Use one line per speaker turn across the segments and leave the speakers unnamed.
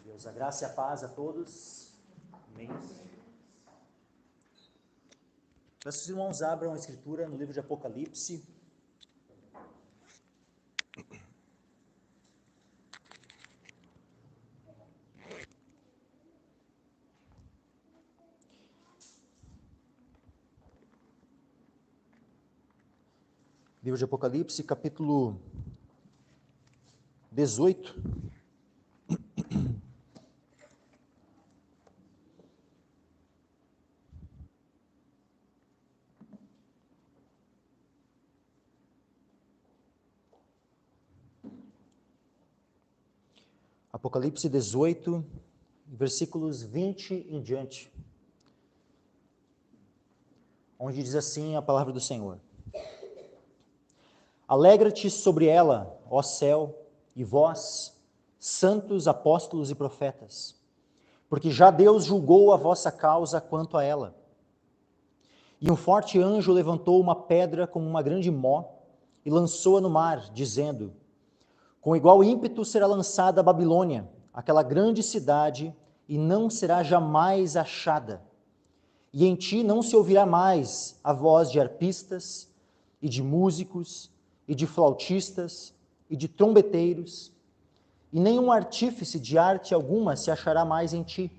Deus, a graça e a paz a todos. Amém. Peço que os irmãos abram a Escritura no livro de Apocalipse. Livro de Apocalipse, capítulo 18. Apocalipse 18, versículos 20 em diante, onde diz assim a palavra do Senhor: Alegra-te sobre ela, ó céu, e vós, santos apóstolos e profetas, porque já Deus julgou a vossa causa quanto a ela. E um forte anjo levantou uma pedra como uma grande mó e lançou-a no mar, dizendo: Com igual ímpeto será lançada a Babilônia, aquela grande cidade, e não será jamais achada. E em ti não se ouvirá mais a voz de arpistas, e de músicos, e de flautistas, e de trombeteiros, e nenhum artífice de arte alguma se achará mais em ti,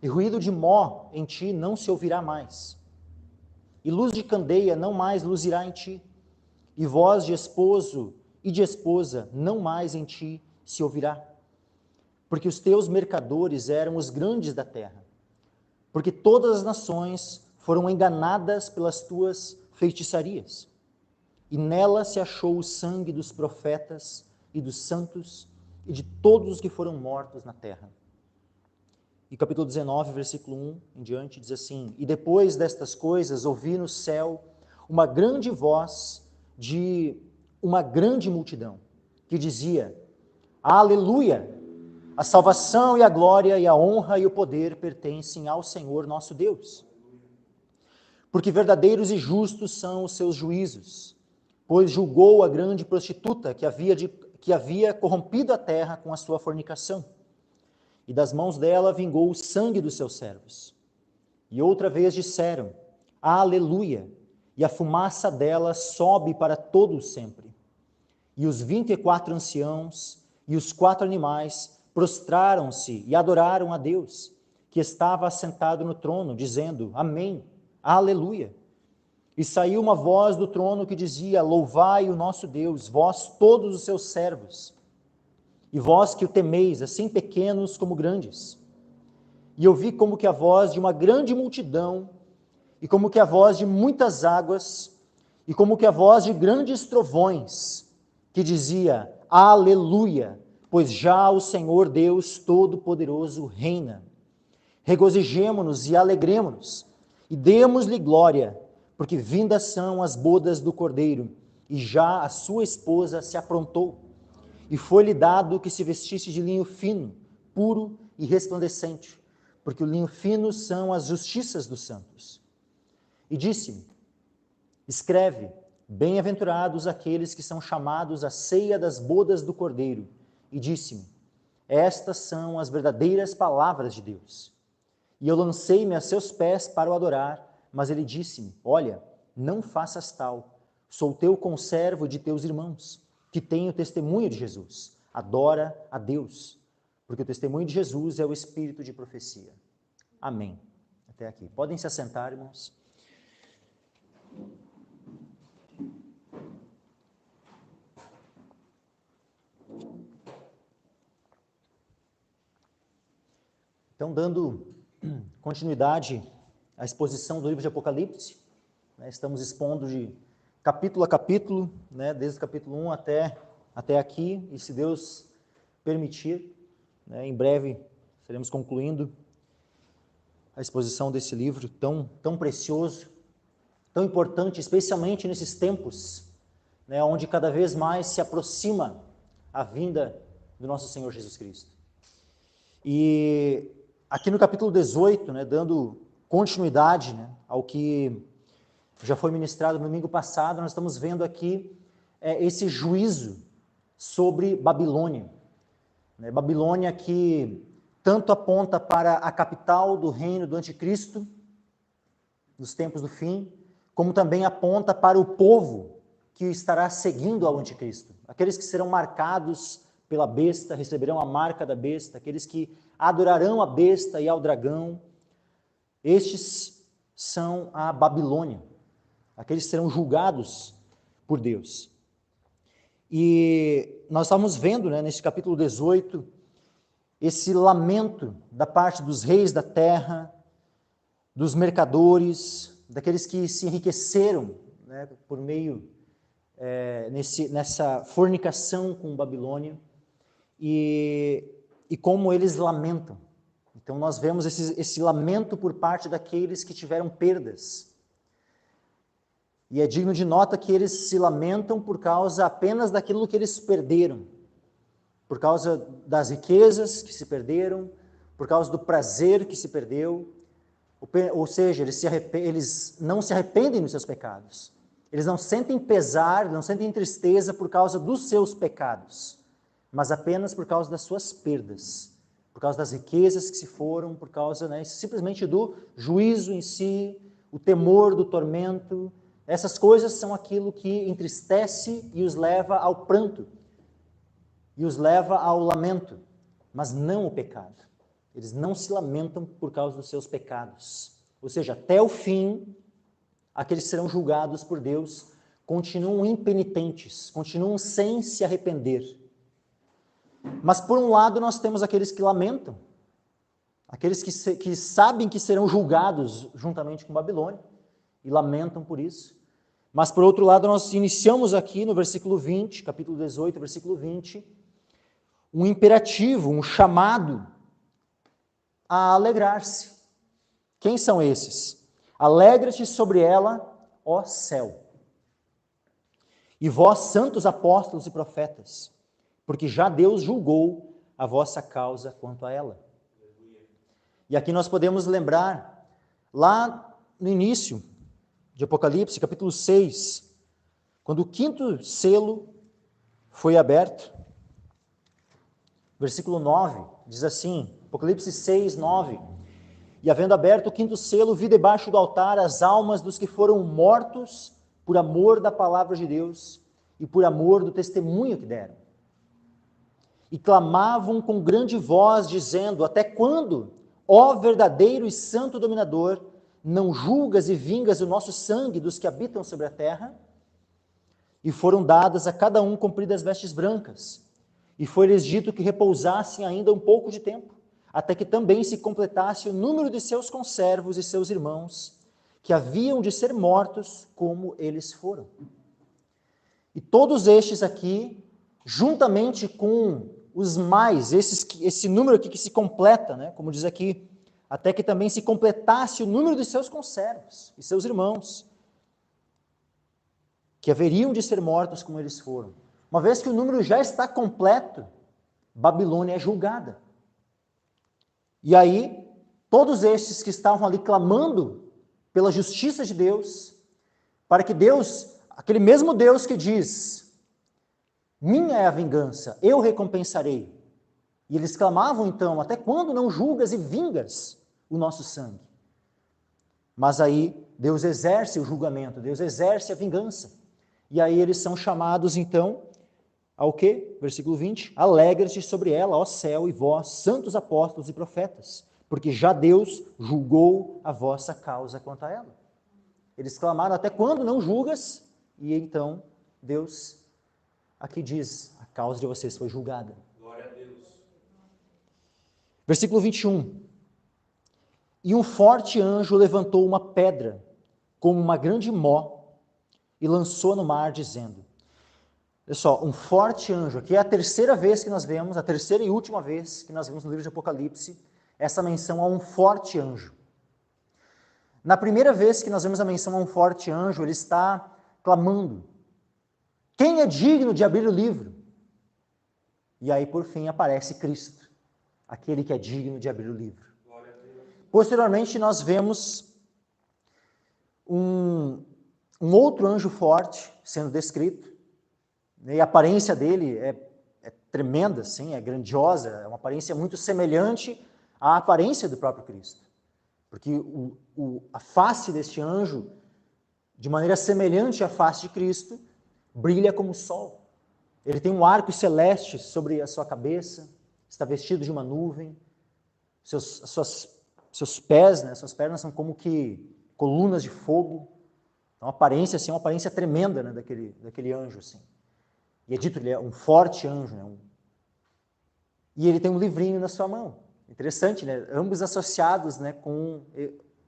e ruído de mó em ti não se ouvirá mais. E luz de candeia não mais luzirá em ti, e voz de esposo e de esposa não mais em ti se ouvirá. Porque os teus mercadores eram os grandes da terra, porque todas as nações foram enganadas pelas tuas feitiçarias. E nela se achou o sangue dos profetas e dos santos e de todos os que foram mortos na terra. E capítulo 19, versículo 1 em diante, diz assim: E depois destas coisas ouvi no céu uma grande voz de uma grande multidão, que dizia: Aleluia! A salvação e a glória e a honra e o poder pertencem ao Senhor nosso Deus. Porque verdadeiros e justos são os seus juízos, pois julgou a grande prostituta que havia corrompido a terra com a sua fornicação, e das mãos dela vingou o sangue dos seus servos. E outra vez disseram: Aleluia! E a fumaça dela sobe para todo sempre. E os 24 anciãos e os 4 animais prostraram-se e adoraram a Deus, que estava assentado no trono, dizendo: Amém, Aleluia! E saiu uma voz do trono que dizia: Louvai o nosso Deus, vós todos os seus servos, e vós que o temeis, assim pequenos como grandes. E ouvi como que a voz de uma grande multidão, e como que a voz de muitas águas, e como que a voz de grandes trovões, que dizia: Aleluia, pois já o Senhor Deus Todo-Poderoso reina. Regozijemo-nos e alegremo-nos, e demos-lhe glória, porque vindas são as bodas do Cordeiro, e já a sua esposa se aprontou, e foi-lhe dado que se vestisse de linho fino, puro e resplandecente, porque o linho fino são as justiças dos santos. E disse-me: Escreve, bem-aventurados aqueles que são chamados à ceia das bodas do Cordeiro. E disse-me: Estas são as verdadeiras palavras de Deus. E eu lancei-me a seus pés para o adorar, mas ele disse-me: Olha, não faças tal, sou teu conservo de teus irmãos, que têm o testemunho de Jesus. Adora a Deus, porque o testemunho de Jesus é o espírito de profecia. Amém. Até aqui. Podem se assentar, irmãos. Então, dando continuidade à exposição do livro de Apocalipse, estamos expondo de capítulo a capítulo, desde o capítulo 1 até aqui, e se Deus permitir, em breve estaremos concluindo a exposição desse livro tão precioso, tão importante, especialmente nesses tempos, onde cada vez mais se aproxima a vinda do nosso Senhor Jesus Cristo. E aqui no capítulo 18, dando continuidade ao que já foi ministrado no domingo passado, nós estamos vendo aqui esse juízo sobre Babilônia. Babilônia que tanto aponta para a capital do reino do anticristo, nos tempos do fim, como também aponta para o povo que estará seguindo ao anticristo. Aqueles que serão marcados pela besta, receberão a marca da besta, aqueles que adorarão a besta e ao dragão. Estes são a Babilônia, aqueles que serão julgados por Deus. E nós estamos vendo, nesse capítulo 18, esse lamento da parte dos reis da terra, dos mercadores, daqueles que se enriqueceram por meio nessa fornicação com Babilônia, e como eles lamentam. Então nós vemos esse lamento por parte daqueles que tiveram perdas. E é digno de nota que eles se lamentam por causa apenas daquilo que eles perderam, por causa das riquezas que se perderam, por causa do prazer que se perdeu. Ou seja, eles não se arrependem dos seus pecados. Eles não sentem pesar, não sentem tristeza por causa dos seus pecados, mas apenas por causa das suas perdas, por causa das riquezas que se foram, por causa simplesmente do juízo em si, o temor do tormento. Essas coisas são aquilo que entristece e os leva ao pranto, e os leva ao lamento, mas não o pecado. Eles não se lamentam por causa dos seus pecados. Ou seja, até o fim, aqueles que serão julgados por Deus continuam impenitentes, continuam sem se arrepender. Mas por um lado nós temos aqueles que lamentam, aqueles que sabem que serão julgados juntamente com Babilônia, e lamentam por isso. Mas por outro lado nós iniciamos aqui no versículo 20, capítulo 18, versículo 20, um imperativo, um chamado a alegrar-se. Quem são esses? Alegra-te sobre ela, ó céu, e vós, santos apóstolos e profetas, porque já Deus julgou a vossa causa quanto a ela. E aqui nós podemos lembrar, lá no início de Apocalipse, capítulo 6, quando o 5º selo foi aberto, versículo 9, diz assim, Apocalipse 6, 9, e havendo aberto o 5º selo, vi debaixo do altar as almas dos que foram mortos por amor da palavra de Deus e por amor do testemunho que deram. E clamavam com grande voz, dizendo, até quando, ó verdadeiro e santo dominador, não julgas e vingas o nosso sangue dos que habitam sobre a terra? E foram dadas a cada um compridas vestes brancas, e foi-lhes dito que repousassem ainda um pouco de tempo, até que também se completasse o número de seus conservos e seus irmãos, que haviam de ser mortos como eles foram. E todos estes aqui, juntamente com os mais, esse número aqui que se completa, como diz aqui, até que também se completasse o número de seus conservos e seus irmãos, que haveriam de ser mortos como eles foram. Uma vez que o número já está completo, Babilônia é julgada. E aí, todos estes que estavam ali clamando pela justiça de Deus, para que Deus, aquele mesmo Deus que diz, minha é a vingança, eu recompensarei. E eles clamavam então, até quando não julgas e vingas o nosso sangue? Mas aí Deus exerce o julgamento, Deus exerce a vingança. E aí eles são chamados então ao quê? Versículo 20, alegra-te sobre ela, ó céu, e vós, santos apóstolos e profetas, porque já Deus julgou a vossa causa quanto a ela. Eles clamaram, até quando não julgas? E então Deus aqui diz, a causa de vocês foi julgada.
Glória a Deus.
Versículo 21, e um forte anjo levantou uma pedra, como uma grande mó, e lançou no mar, dizendo, olha só, um forte anjo, aqui é a terceira vez que nós vemos, a terceira e última vez que nós vemos no livro de Apocalipse, essa menção a um forte anjo. Na primeira vez que nós vemos a menção a um forte anjo, ele está clamando, quem é digno de abrir o livro? E aí, por fim, aparece Cristo, aquele que é digno de abrir o livro. Posteriormente, nós vemos um outro anjo forte sendo descrito, e a aparência dele é tremenda, assim, é grandiosa, é uma aparência muito semelhante a aparência do próprio Cristo. Porque a face deste anjo, de maneira semelhante à face de Cristo, brilha como o sol. Ele tem um arco celeste sobre a sua cabeça, está vestido de uma nuvem, seus pés, né, suas pernas são como que colunas de fogo. Então, a aparência, assim, é uma aparência tremenda, né, daquele anjo. Assim. E é dito, ele é um forte anjo. Né, E ele tem um livrinho na sua mão. Interessante, né? Ambos associados, né, com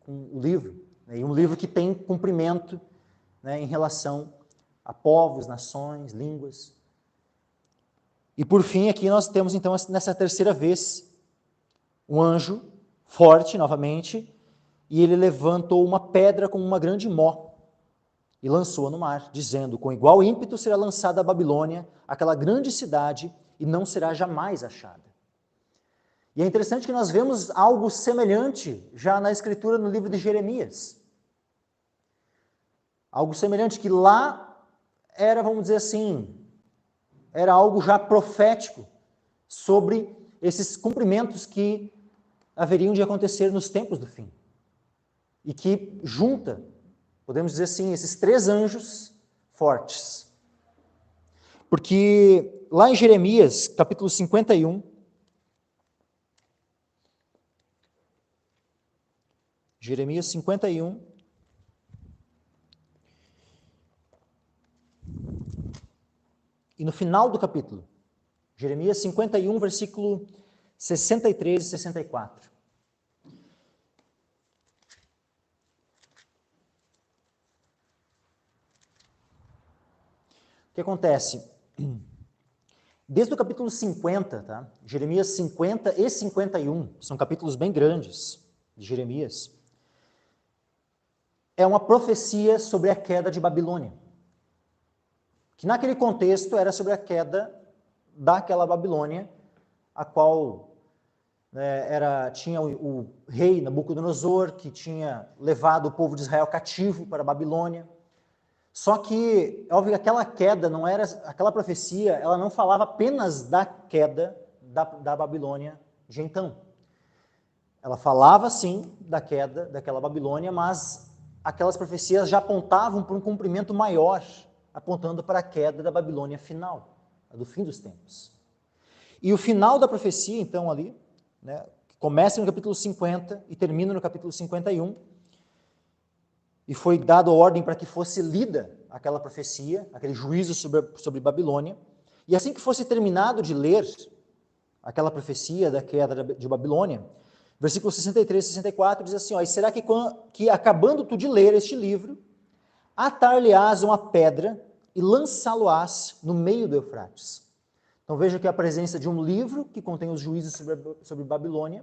o livro. Né, e um livro que tem cumprimento, né, em relação a povos, nações, línguas. E por fim, aqui nós temos então nessa terceira vez um anjo forte novamente, e ele levantou uma pedra com uma grande mó e lançou-a no mar, dizendo: com igual ímpeto será lançada a Babilônia, aquela grande cidade, e não será jamais achada. E é interessante que nós vemos algo semelhante já na escritura no livro de Jeremias. Algo semelhante que lá era, vamos dizer assim, era algo já profético sobre esses cumprimentos que haveriam de acontecer nos tempos do fim. E que junta, podemos dizer assim, esses três anjos fortes. Porque lá em Jeremias, capítulo 51, Jeremias 51, e no final do capítulo, Jeremias 51, versículo 63 e 64. O que acontece? Desde o capítulo 50, tá? Jeremias 50 e 51, são capítulos bem grandes de Jeremias, é uma profecia sobre a queda de Babilônia. Que naquele contexto era sobre a queda daquela Babilônia, a qual tinha o rei Nabucodonosor, que tinha levado o povo de Israel cativo para a Babilônia. Só que, óbvio, aquela queda não era, aquela profecia, ela não falava apenas da queda da Babilônia de então. Ela falava, sim, da queda daquela Babilônia, mas aquelas profecias já apontavam para um cumprimento maior, apontando para a queda da Babilônia final, a do fim dos tempos. E o final da profecia, então, ali, né, começa no capítulo 50 e termina no capítulo 51, e foi dado a ordem para que fosse lida aquela profecia, aquele juízo sobre Babilônia, e assim que fosse terminado de ler aquela profecia da queda de Babilônia, versículos 63 e 64 diz assim, ó, e será que acabando tu de ler este livro, atar-lhe-ás uma pedra e lançá-lo-ás no meio do Eufrates. Então veja que a presença de um livro que contém os juízos sobre Babilônia,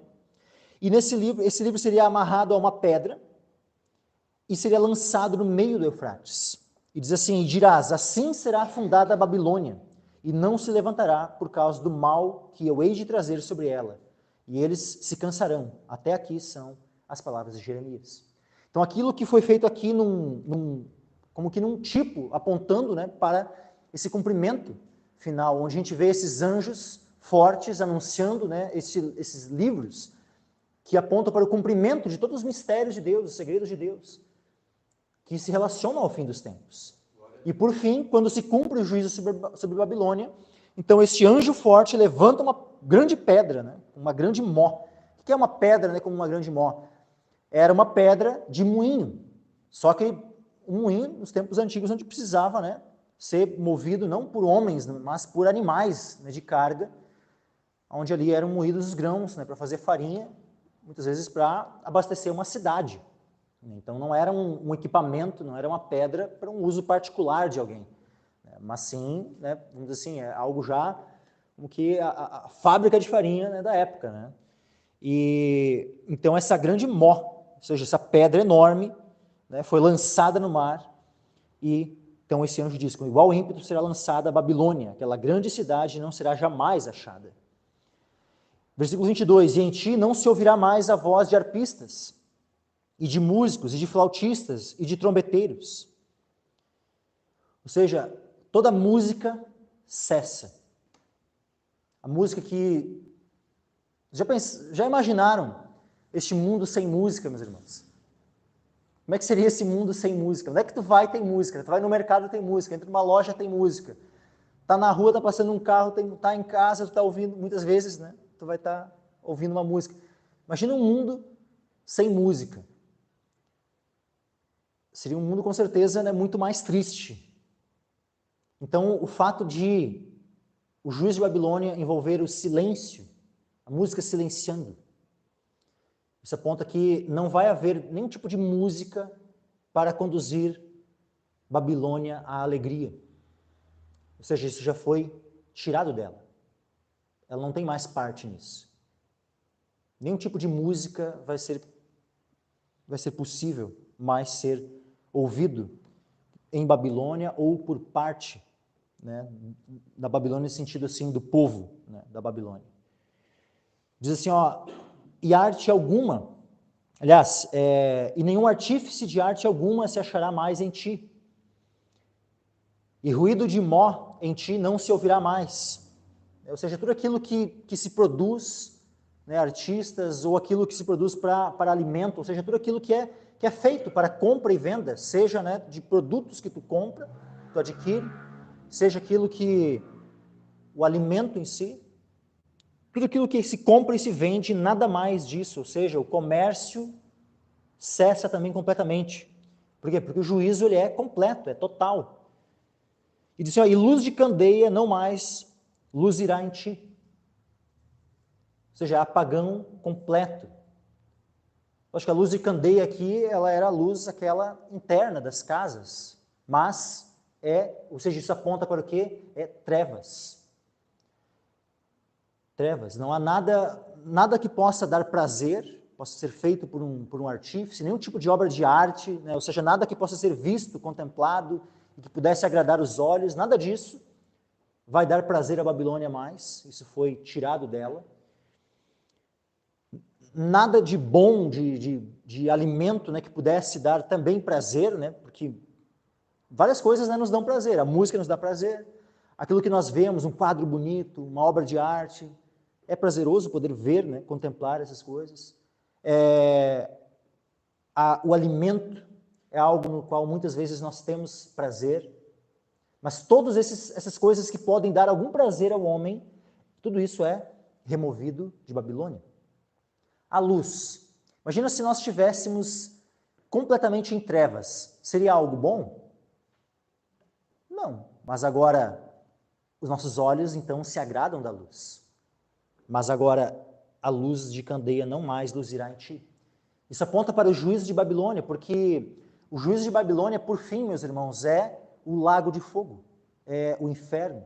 e esse livro seria amarrado a uma pedra e seria lançado no meio do Eufrates. E diz assim, e dirás, assim será fundada a Babilônia, e não se levantará por causa do mal que eu hei de trazer sobre ela, e eles se cansarão. Até aqui são as palavras de Jeremias. Então aquilo que foi feito aqui como que num tipo, apontando, né, para esse cumprimento final, onde a gente vê esses anjos fortes anunciando, né, esses livros que apontam para o cumprimento de todos os mistérios de Deus, os segredos de Deus, que se relacionam ao fim dos tempos. E por fim, quando se cumpre o juízo sobre Babilônia, então este anjo forte levanta uma grande pedra, né, uma grande mó. O que é uma pedra, né, como uma grande mó? Era uma pedra de moinho, só que um moinho, nos tempos antigos, onde precisava, né, ser movido não por homens, mas por animais, né, de carga, onde ali eram moídos os grãos, né, para fazer farinha, muitas vezes para abastecer uma cidade. Então não era um equipamento, não era uma pedra para um uso particular de alguém, né, mas sim, né, vamos dizer assim, é algo já como que a fábrica de farinha, né, da época, né? E então essa grande mó, ou seja, essa pedra enorme, né, foi lançada no mar, e então esse anjo diz, com igual ímpeto será lançada a Babilônia, aquela grande cidade não será jamais achada. Versículo 22, e em ti não se ouvirá mais a voz de arpistas, e de músicos, e de flautistas, e de trombeteiros. Ou seja, toda música cessa. A música que Já imaginaram este mundo sem música, meus irmãos? Como é que seria esse mundo sem música? Onde é que tu vai, tem música. Tu vai no mercado, tem música. Entra numa loja, tem música. Tá na rua, tá passando um carro, tá em casa, tu tá ouvindo, muitas vezes, né? Tu vai estar ouvindo uma música. Imagina um mundo sem música. Seria um mundo, com certeza, né, muito mais triste. Então, o fato de o juiz de Babilônia envolver o silêncio, a música silenciando, isso aponta que não vai haver nenhum tipo de música para conduzir Babilônia à alegria. Ou seja, isso já foi tirado dela. Ela não tem mais parte nisso. Nenhum tipo de música vai ser possível mais ser ouvido em Babilônia ou por parte, né, da Babilônia, no sentido assim do povo, né, da Babilônia. Diz assim, ó, e arte alguma, aliás, e nenhum artífice de arte alguma se achará mais em ti. E ruído de mó em ti não se ouvirá mais. Ou seja, tudo aquilo que se produz, né, artistas, ou aquilo que se produz para alimento, ou seja, tudo aquilo que é feito para compra e venda, seja, né, de produtos que tu compra, tu adquire, seja aquilo que, o alimento em si, tudo aquilo que se compra e se vende, nada mais disso, ou seja, o comércio cessa também completamente. Por quê? Porque o juízo ele é completo, é total. E diz assim, ó, e luz de candeia não mais luzirá em ti. Ou seja, é apagão completo. Eu acho que a luz de candeia aqui, ela era a luz aquela interna das casas, mas ou seja, isso aponta para o quê? É trevas. Trevas. Não há nada que possa dar prazer, possa ser feito por um artífice, nenhum tipo de obra de arte, né? Ou seja, nada que possa ser visto, contemplado, e que pudesse agradar os olhos, nada disso vai dar prazer à Babilônia mais, isso foi tirado dela. Nada de bom, de alimento, né, que pudesse dar também prazer, né, porque várias coisas, né, nos dão prazer, a música nos dá prazer, aquilo que nós vemos, um quadro bonito, uma obra de arte, é prazeroso poder ver, né, contemplar essas coisas. O alimento é algo no qual muitas vezes nós temos prazer, mas todas essas coisas que podem dar algum prazer ao homem, tudo isso é removido de Babilônia. A luz. Imagina se nós estivéssemos completamente em trevas. Seria algo bom? Não. Mas agora, os nossos olhos, então, se agradam da luz. Mas agora, a luz de candeia não mais luzirá em ti. Isso aponta para o juízo de Babilônia, porque o juízo de Babilônia, por fim, meus irmãos, é o lago de fogo, é o inferno.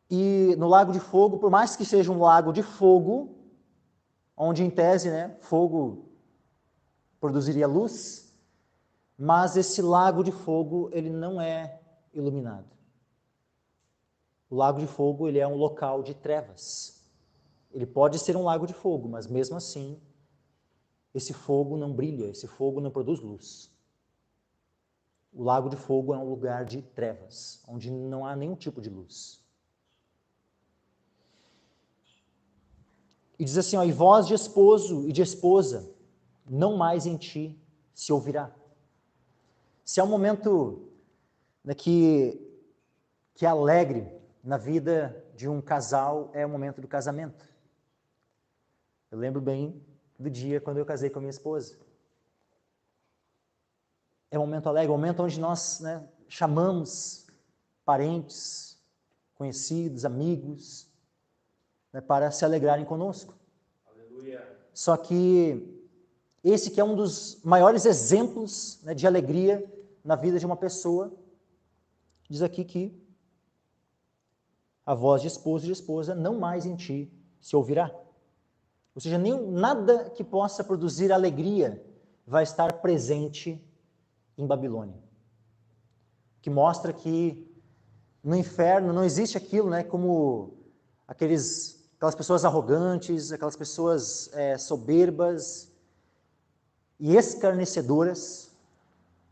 E no lago de fogo, por mais que seja um lago de fogo, onde em tese, né, fogo produziria luz, mas esse lago de fogo, ele não é iluminado. O lago de fogo, ele é um local de trevas. Ele pode ser um lago de fogo, mas mesmo assim, esse fogo não brilha, esse fogo não produz luz. O lago de fogo é um lugar de trevas, onde não há nenhum tipo de luz. E diz assim, ó, e voz de esposo e de esposa, não mais em ti se ouvirá. Se há um momento, né, que é alegre na vida de um casal, é o momento do casamento. Eu lembro bem do dia quando eu casei com a minha esposa. É um momento alegre, um momento onde nós, né, chamamos parentes, conhecidos, amigos, né, para se alegrarem conosco. Aleluia. Só que esse que é um dos maiores exemplos, né, de alegria na vida de uma pessoa, diz aqui que a voz de esposo e de esposa não mais em ti se ouvirá. Ou seja, nada que possa produzir alegria vai estar presente em Babilônia. Que mostra que no inferno não existe aquilo, né, como aquelas pessoas arrogantes, aquelas pessoas soberbas e escarnecedoras,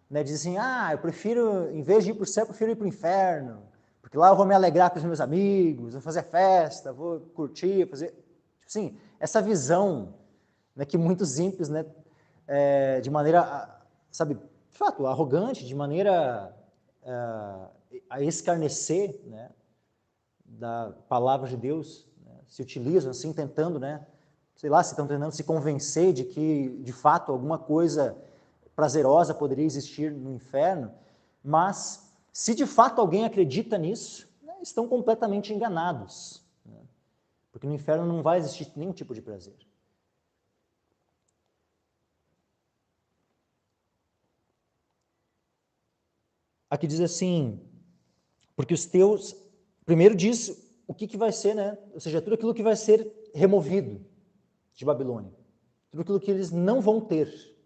né, dizem assim, eu prefiro, em vez de ir para o céu, eu prefiro ir para o inferno, porque lá eu vou me alegrar com os meus amigos, vou fazer festa, vou curtir, fazer... Sim, essa visão, né, que muitos ímpios, né, de maneira, sabe, de fato, arrogante, de maneira a escarnecer, né, da palavra de Deus, né, se utilizam assim, tentando, né, sei lá, se estão tentando se convencer de que, de fato, alguma coisa prazerosa poderia existir no inferno, mas se de fato alguém acredita nisso, né, estão completamente enganados, né, porque no inferno não vai existir nenhum tipo de prazer. Aqui diz assim, porque os teus, primeiro diz o que vai ser, né, ou seja, tudo aquilo que vai ser removido de Babilônia, tudo aquilo que eles não vão ter.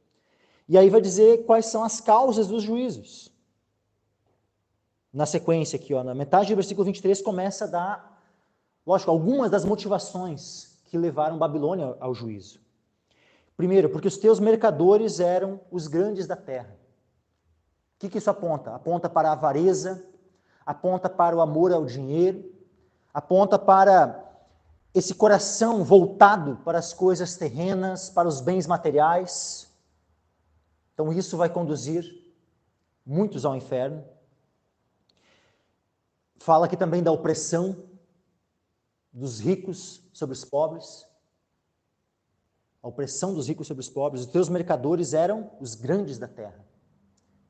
E aí vai dizer quais são as causas dos juízos. Na sequência aqui, ó, na metade do versículo 23, começa a dar, lógico, algumas das motivações que levaram Babilônia ao juízo. Primeiro, porque os teus mercadores eram os grandes da terra. O que isso aponta? Aponta para a avareza, aponta para o amor ao dinheiro, aponta para esse coração voltado para as coisas terrenas, para os bens materiais. Então isso vai conduzir muitos ao inferno. Fala aqui também da opressão dos ricos sobre os pobres. A opressão dos ricos sobre os pobres. Os teus mercadores eram os grandes da terra.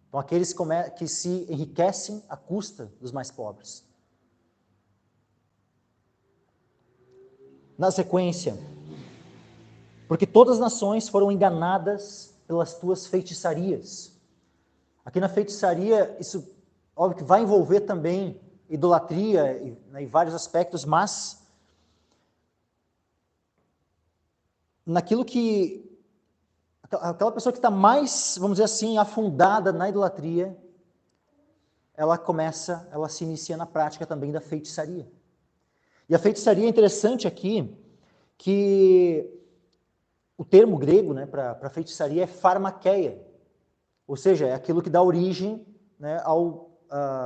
Então aqueles que se enriquecem à custa dos mais pobres. Na sequência, porque todas as nações foram enganadas pelas tuas feitiçarias. Aqui na feitiçaria, isso óbvio que vai envolver também idolatria e vários aspectos, mas naquilo que aquela pessoa que está mais, vamos dizer assim, afundada na idolatria, ela se inicia na prática também da feitiçaria. E a feitiçaria é interessante aqui, que o termo grego, né, para feitiçaria é pharmakeia, ou seja, é aquilo que dá origem, né,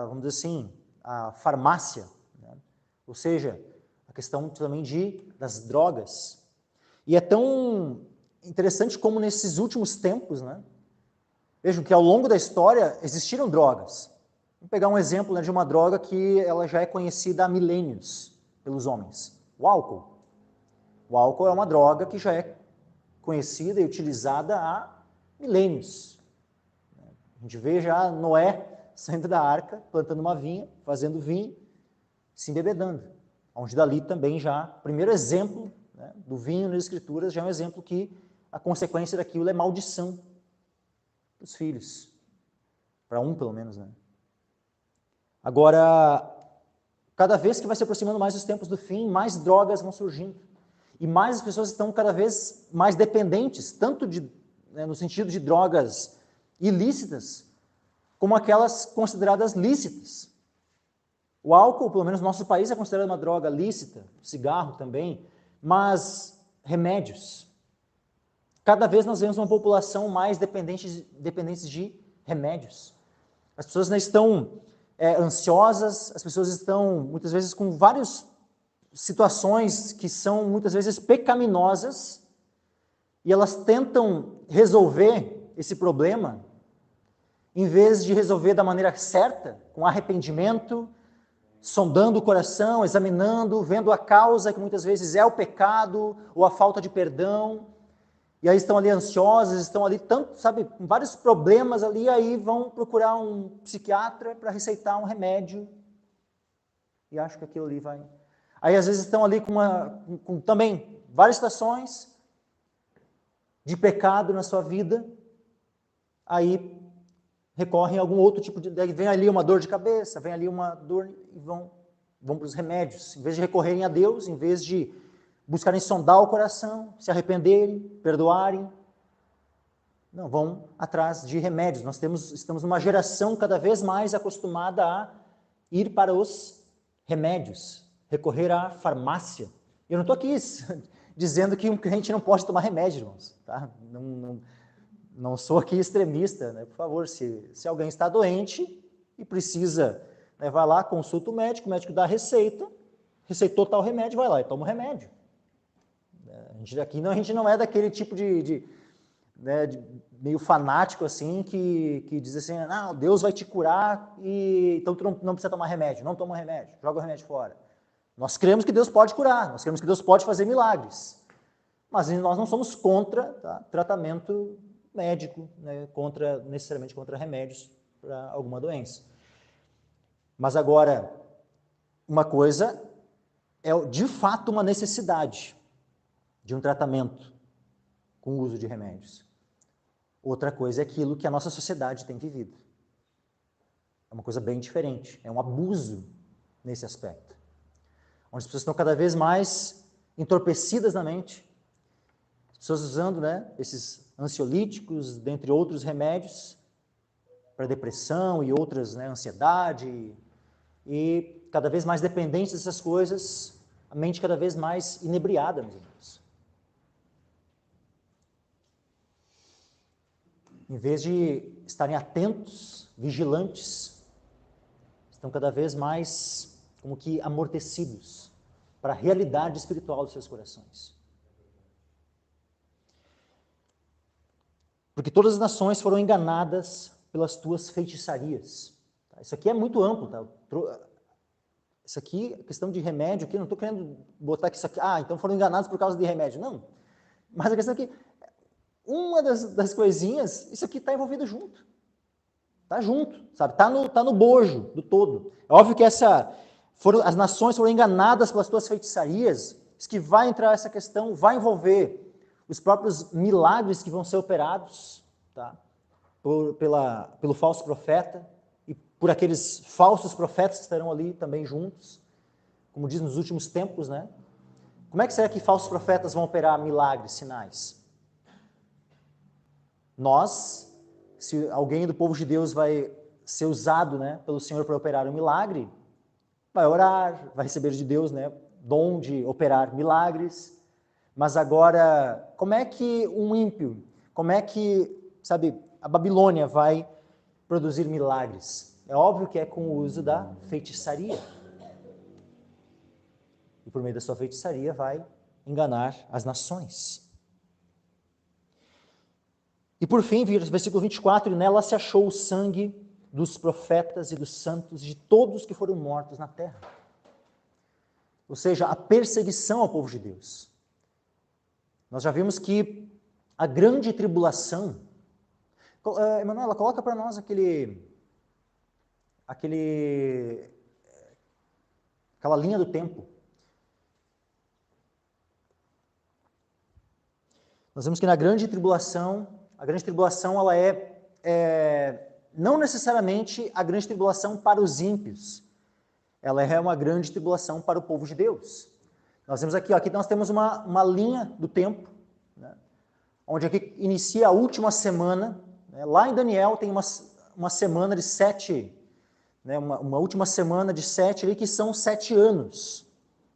vamos dizer assim, a farmácia, né? Ou seja, a questão também das drogas. E é tão interessante como nesses últimos tempos, né, vejam que ao longo da história existiram drogas. Vamos pegar um exemplo, né, de uma droga que ela já é conhecida há milênios pelos homens, o álcool. O álcool é uma droga que já é conhecida e utilizada há milênios. A gente vê já Noé saindo da arca, plantando uma vinha, fazendo vinho, se embebedando. Onde dali também já, primeiro exemplo, né, do vinho nas Escrituras, já é um exemplo que a consequência daquilo é maldição dos filhos. Para um, pelo menos, né? Agora, cada vez que vai se aproximando mais os tempos do fim, mais drogas vão surgindo. E mais as pessoas estão cada vez mais dependentes, tanto no sentido de drogas ilícitas, como aquelas consideradas lícitas. O álcool, pelo menos no nosso país, é considerado uma droga lícita, o cigarro também, mas remédios. Cada vez nós vemos uma população mais dependente de remédios. As pessoas não estão ansiosas, as pessoas estão, muitas vezes, com várias situações que são, muitas vezes, pecaminosas, e elas tentam resolver esse problema, em vez de resolver da maneira certa, com arrependimento, sondando o coração, examinando, vendo a causa, que muitas vezes é o pecado, ou a falta de perdão, e aí estão ali ansiosas, estão ali tanto, sabe, com vários problemas ali, aí vão procurar um psiquiatra para receitar um remédio, e acho que aquilo ali vai... Aí às vezes estão ali com também várias situações de pecado na sua vida, aí recorrem a algum outro tipo de... Vem ali uma dor de cabeça, vem ali uma dor e vão para os remédios. Em vez de recorrerem a Deus, em vez de buscarem sondar o coração, se arrependerem, perdoarem, não, vão atrás de remédios. Nós estamos numa geração cada vez mais acostumada a ir para os remédios, recorrer à farmácia. Eu não estou aqui dizendo que um crente não pode tomar remédio, irmãos, tá? Não sou aqui extremista, né? Por favor, se alguém está doente e precisa, né, vai lá, consulta o médico dá a receita, receitou tal remédio, vai lá e toma o remédio. A gente não é daquele tipo né, meio fanático assim, que diz assim, não, Deus vai te curar, então tu não precisa tomar remédio. Não toma remédio, joga o remédio fora. Nós cremos que Deus pode curar, nós cremos que Deus pode fazer milagres. Mas nós não somos contra, tá, tratamento médico, né, necessariamente contra remédios para alguma doença. Mas agora, uma coisa é de fato uma necessidade de um tratamento com o uso de remédios. Outra coisa é aquilo que a nossa sociedade tem vivido. É uma coisa bem diferente, é um abuso nesse aspecto. Onde as pessoas estão cada vez mais entorpecidas na mente, as pessoas usando, né, esses ansiolíticos, dentre outros remédios, para depressão e outras, né, ansiedade, e cada vez mais dependentes dessas coisas, a mente cada vez mais inebriada, meus irmãos. Em vez de estarem atentos, vigilantes, estão cada vez mais como que amortecidos para a realidade espiritual dos seus corações. Porque todas as nações foram enganadas pelas tuas feitiçarias. Isso aqui é muito amplo, tá? Isso aqui, a questão de remédio, aqui, não estou querendo botar que isso aqui, então foram enganados por causa de remédio. Não. Mas a questão é que uma das coisinhas, isso aqui está envolvido junto. Está junto, sabe? Está no bojo do todo. É óbvio que as nações foram enganadas pelas tuas feitiçarias, isso que vai entrar essa questão, vai envolver os próprios milagres que vão ser operados, tá? Pelo falso profeta e por aqueles falsos profetas que estarão ali também juntos, como diz nos últimos tempos, né? Como é que será que falsos profetas vão operar milagres, sinais? Nós, se alguém do povo de Deus vai ser usado, né, pelo Senhor para operar um milagre, vai orar, vai receber de Deus, né, dom de operar milagres. Mas agora, como é que um ímpio, como é que, sabe, a Babilônia vai produzir milagres? É óbvio que é com o uso da feitiçaria. E por meio da sua feitiçaria vai enganar as nações. E por fim, versículo 24, nela se achou o sangue dos profetas e dos santos, de todos que foram mortos na terra. Ou seja, a perseguição ao povo de Deus. Nós já vimos que a grande tribulação... Emanuela, coloca para nós aquela linha do tempo. Nós vemos que na grande tribulação, a grande tribulação ela é não necessariamente a grande tribulação para os ímpios. Ela é uma grande tribulação para o povo de Deus. Nós vemos aqui nós temos uma linha do tempo, né, onde aqui inicia a última semana. Né, lá em Daniel tem uma semana de 7, né, uma última semana de 7 ali, que são 7 anos.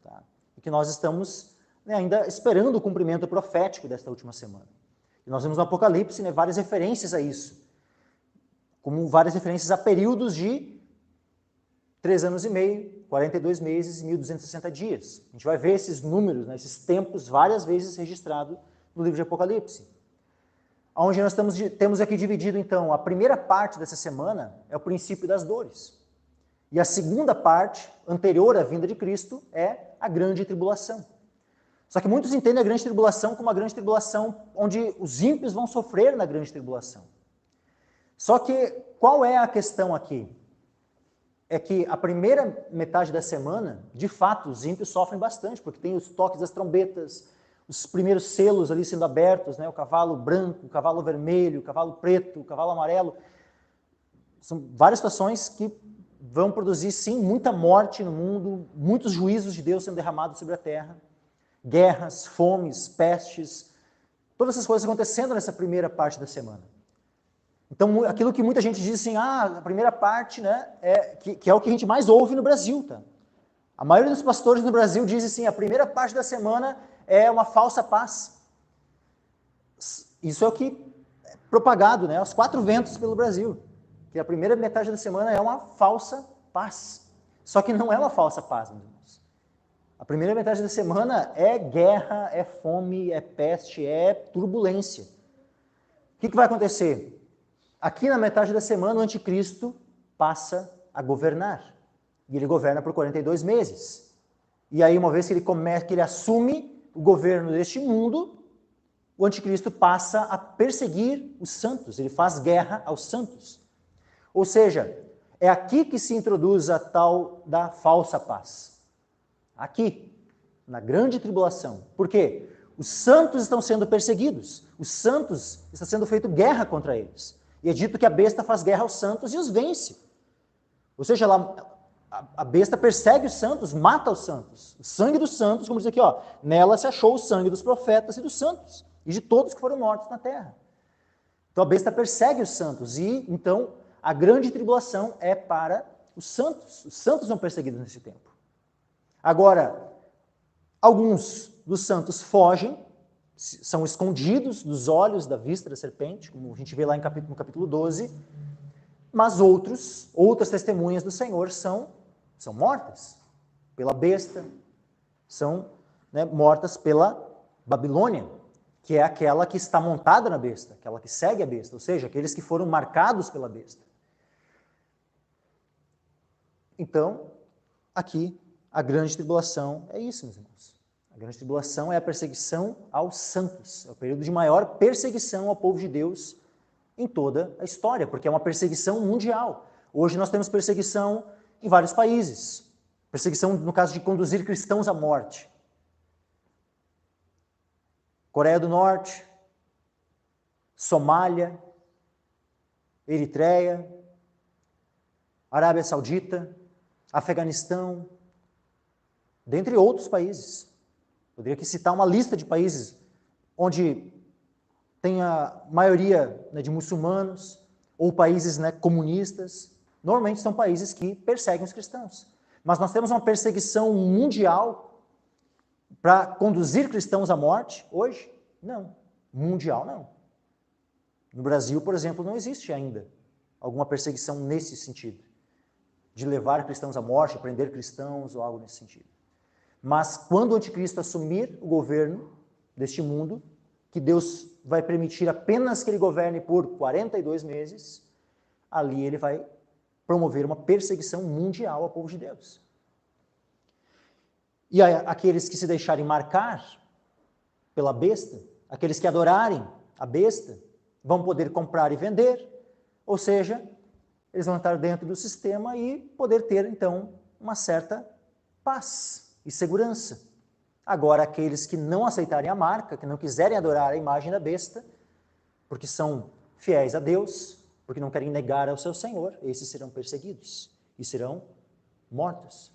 Tá? E que nós estamos, né, ainda esperando o cumprimento profético desta última semana. E nós vemos no Apocalipse, né, várias referências a isso, como várias referências a períodos de 3 anos e meio, 42 meses e 1.260 dias. A gente vai ver esses números, né, esses tempos, várias vezes registrados no livro de Apocalipse. Onde nós temos aqui dividido, então, a primeira parte dessa semana é o princípio das dores. E a segunda parte, anterior à vinda de Cristo, é a grande tribulação. Só que muitos entendem a grande tribulação como uma grande tribulação onde os ímpios vão sofrer na grande tribulação. Só que qual é a questão aqui? É que a primeira metade da semana, de fato, os ímpios sofrem bastante, porque tem os toques das trombetas, os primeiros selos ali sendo abertos, né? O cavalo branco, o cavalo vermelho, o cavalo preto, o cavalo amarelo. São várias situações que vão produzir, sim, muita morte no mundo, muitos juízos de Deus sendo derramados sobre a terra, guerras, fomes, pestes, todas essas coisas acontecendo nessa primeira parte da semana. Então, aquilo que muita gente diz assim, a primeira parte, né, que é o que a gente mais ouve no Brasil, tá? A maioria dos pastores no Brasil diz assim, a primeira parte da semana é uma falsa paz. Isso é o que é propagado, né, aos 4 ventos pelo Brasil, que a primeira metade da semana é uma falsa paz. Só que não é uma falsa paz, meus irmãos. A primeira metade da semana é guerra, é fome, é peste, é turbulência. O que vai acontecer? Aqui na metade da semana o anticristo passa a governar. E ele governa por 42 meses. E aí, uma vez que ele assume o governo deste mundo, o anticristo passa a perseguir os santos, ele faz guerra aos santos. Ou seja, é aqui que se introduz a tal da falsa paz. Aqui, na grande tribulação. Por quê? Os santos estão sendo perseguidos, os santos está sendo feito guerra contra eles. E é dito que a besta faz guerra aos santos e os vence. Ou seja, a besta persegue os santos, mata os santos. O sangue dos santos, como diz aqui, nela se achou o sangue dos profetas e dos santos, e de todos que foram mortos na terra. Então a besta persegue os santos, e então a grande tribulação é para os santos. Os santos são perseguidos nesse tempo. Agora, alguns dos santos fogem, são escondidos dos olhos da vista da serpente, como a gente vê lá no capítulo 12, mas outras testemunhas do Senhor são mortas pela besta, são mortas pela Babilônia, que é aquela que está montada na besta, aquela que segue a besta, ou seja, aqueles que foram marcados pela besta. Então, aqui, a grande tribulação é isso, meus irmãos. A grande tribulação é a perseguição aos santos, é o período de maior perseguição ao povo de Deus em toda a história, porque é uma perseguição mundial. Hoje nós temos perseguição em vários países. Perseguição, no caso de conduzir cristãos à morte. Coreia do Norte, Somália, Eritreia, Arábia Saudita, Afeganistão, dentre outros países. Poderia aqui citar uma lista de países onde tem a maioria de muçulmanos, ou países comunistas. Normalmente são países que perseguem os cristãos. Mas nós temos uma perseguição mundial para conduzir cristãos à morte hoje? Não. Mundial, não. No Brasil, por exemplo, não existe ainda alguma perseguição nesse sentido, de levar cristãos à morte, prender cristãos ou algo nesse sentido. Mas quando o anticristo assumir o governo deste mundo, que Deus vai permitir apenas que ele governe por 42 meses, ali ele vai promover uma perseguição mundial ao povo de Deus. E aqueles que se deixarem marcar pela besta, aqueles que adorarem a besta, vão poder comprar e vender, ou seja, eles vão estar dentro do sistema e poder ter, então, uma certa paz e segurança. Agora, aqueles que não aceitarem a marca, que não quiserem adorar a imagem da besta, porque são fiéis a Deus, porque não querem negar ao seu Senhor, esses serão perseguidos e serão mortos.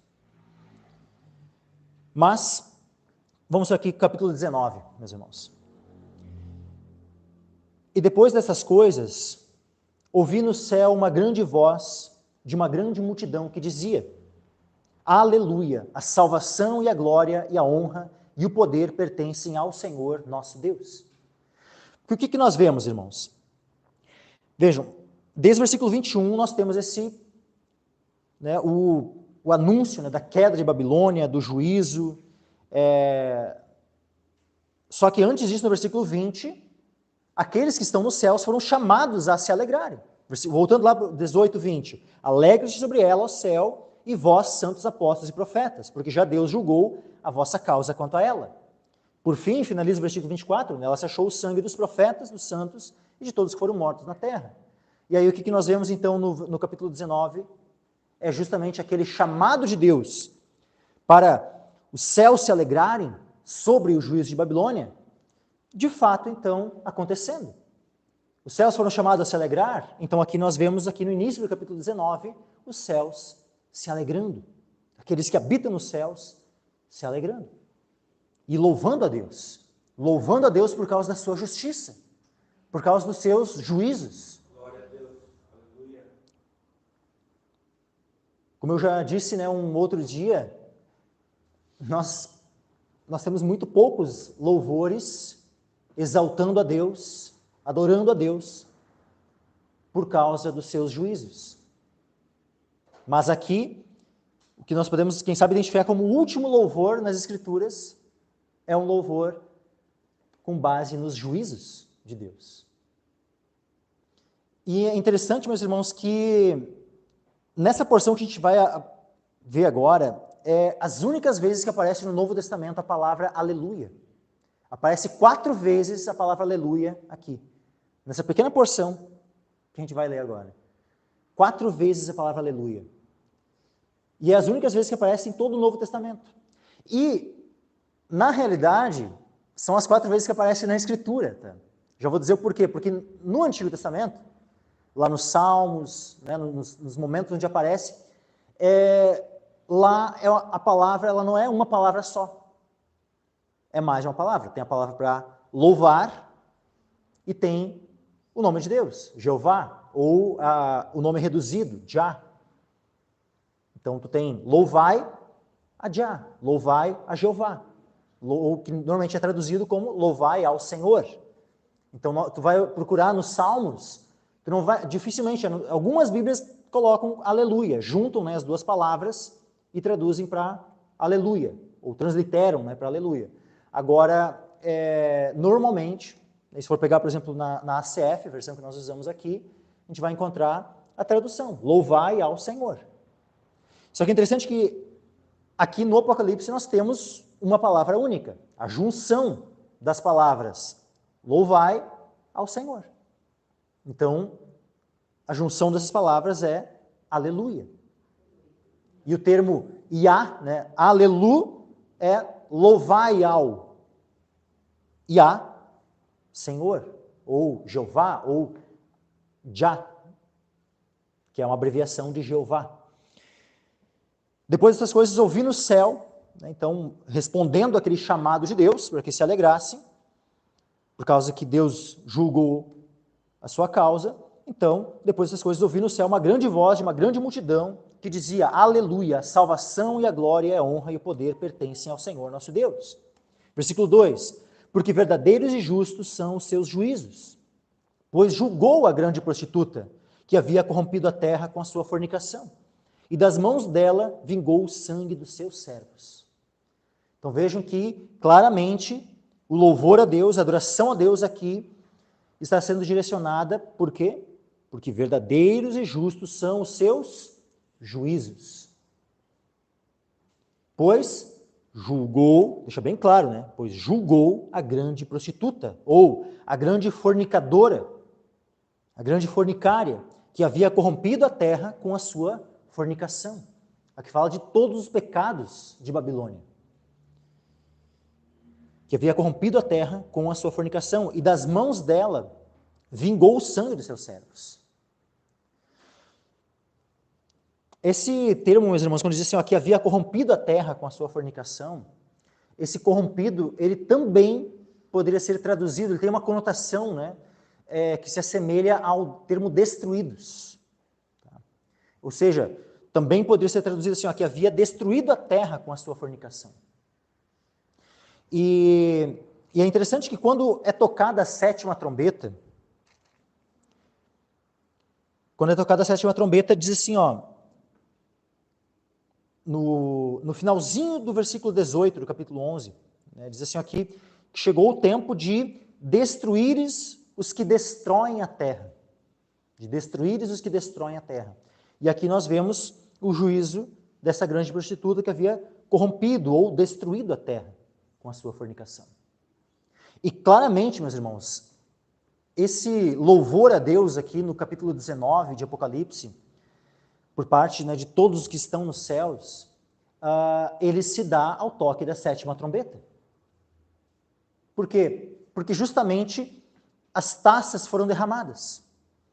Mas, vamos aqui para o capítulo 19, meus irmãos. E depois dessas coisas, ouvi no céu uma grande voz de uma grande multidão que dizia: Aleluia! A salvação e a glória e a honra e o poder pertencem ao Senhor nosso Deus. Por que nós vemos, irmãos? Vejam, desde o versículo 21 nós temos o anúncio da queda de Babilônia, do juízo. Só que antes disso, no versículo 20, aqueles que estão nos céus foram chamados a se alegrarem. Voltando lá para 18, 20. Alegre-se sobre ela, ó céu, e vós, santos apóstolos e profetas, porque já Deus julgou a vossa causa quanto a ela. Por fim, finaliza o versículo 24, nela se achou o sangue dos profetas, dos santos e de todos que foram mortos na terra. E aí o que nós vemos então no capítulo 19 é justamente aquele chamado de Deus para os céus se alegrarem sobre o juízo de Babilônia, de fato então acontecendo. Os céus foram chamados a se alegrar, então aqui nós vemos aqui no início do capítulo 19, os céus se alegrando. Aqueles que habitam nos céus se alegrando. E louvando a Deus por causa da sua justiça, por causa dos seus juízos.
Glória a Deus. Aleluia.
Como eu já disse, um outro dia, nós temos muito poucos louvores exaltando a Deus, adorando a Deus, por causa dos seus juízos. Mas aqui, que nós podemos, quem sabe, identificar como o último louvor nas Escrituras é um louvor com base nos juízos de Deus. E é interessante, meus irmãos, que nessa porção que a gente vai ver agora, as únicas vezes que aparece no Novo Testamento a palavra aleluia. Aparece 4 vezes a palavra aleluia aqui, nessa pequena porção que a gente vai ler agora. 4 vezes a palavra aleluia. E é as únicas vezes que aparece em todo o Novo Testamento. E, na realidade, são as 4 vezes que aparece na Escritura. Tá? Já vou dizer o porquê. Porque no Antigo Testamento, lá nos Salmos, né, nos momentos onde aparece, lá a palavra ela não é uma palavra só. É mais de uma palavra. Tem a palavra para louvar e tem o nome de Deus, Jeová, ou o nome reduzido, Jah. Então, tu tem louvai a Jah, louvai a Jeová, ou que normalmente é traduzido como louvai ao Senhor. Então, tu vai procurar nos Salmos, tu não vai, dificilmente, algumas Bíblias colocam aleluia, juntam, né, as duas palavras e traduzem para aleluia, ou transliteram, né, para aleluia. Agora, normalmente, se for pegar, por exemplo, na ACF, a versão que nós usamos aqui, a gente vai encontrar a tradução, louvai ao Senhor. Só que é interessante que aqui no Apocalipse nós temos uma palavra única, a junção das palavras louvai ao Senhor. Então, a junção dessas palavras é aleluia. E o termo Iá, né, alelu, é louvai ao Iá, Senhor, ou Jeová, ou Jah, que é uma abreviação de Jeová. Depois dessas coisas, ouvi no céu, né, então, respondendo àquele chamado de Deus, para que se alegrassem, por causa que Deus julgou a sua causa. Então, depois dessas coisas, ouvi no céu uma grande voz de uma grande multidão, que dizia, aleluia, a salvação e a glória, a honra e o poder pertencem ao Senhor nosso Deus. Versículo 2, porque verdadeiros e justos são os seus juízos, pois julgou a grande prostituta, que havia corrompido a terra com a sua fornicação, e das mãos dela vingou o sangue dos seus servos. Então vejam que, claramente, o louvor a Deus, a adoração a Deus aqui, está sendo direcionada, por quê? Porque verdadeiros e justos são os seus juízos. Pois julgou, deixa bem claro, né? Pois julgou a grande prostituta, ou a grande fornicadora, a grande fornicária, que havia corrompido a terra com a sua fornicação. Aqui fala de todos os pecados de Babilônia, que havia corrompido a terra com a sua fornicação, e das mãos dela vingou o sangue dos seus servos. Esse termo, meus irmãos, quando diz assim, ó, que havia corrompido a terra com a sua fornicação, esse corrompido, ele também poderia ser traduzido, ele tem uma conotação, né, que se assemelha ao termo destruídos. Tá? Ou seja, também poderia ser traduzido assim, ó, que havia destruído a terra com a sua fornicação. E é interessante que quando é tocada a sétima trombeta, diz assim, ó, no finalzinho do versículo 18 do capítulo 11, né, diz assim aqui, que chegou o tempo de destruíres os que destroem a terra. De destruíres os que destroem a terra. E aqui nós vemos o juízo dessa grande prostituta que havia corrompido ou destruído a terra com a sua fornicação. E claramente, meus irmãos, esse louvor a Deus aqui no capítulo 19 de Apocalipse, por parte, né, de todos os que estão nos céus, ele se dá ao toque da sétima trombeta. Por quê? Porque justamente as taças foram derramadas.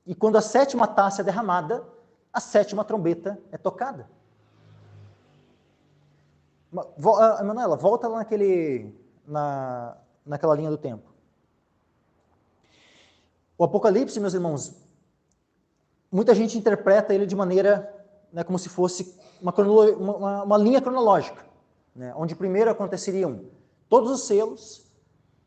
E quando a sétima taça é derramada, a sétima trombeta é tocada. Emanuela, volta lá naquela linha do tempo. O Apocalipse, meus irmãos, muita gente interpreta ele de maneira, né, como se fosse uma linha cronológica, né, onde primeiro aconteceriam todos os selos,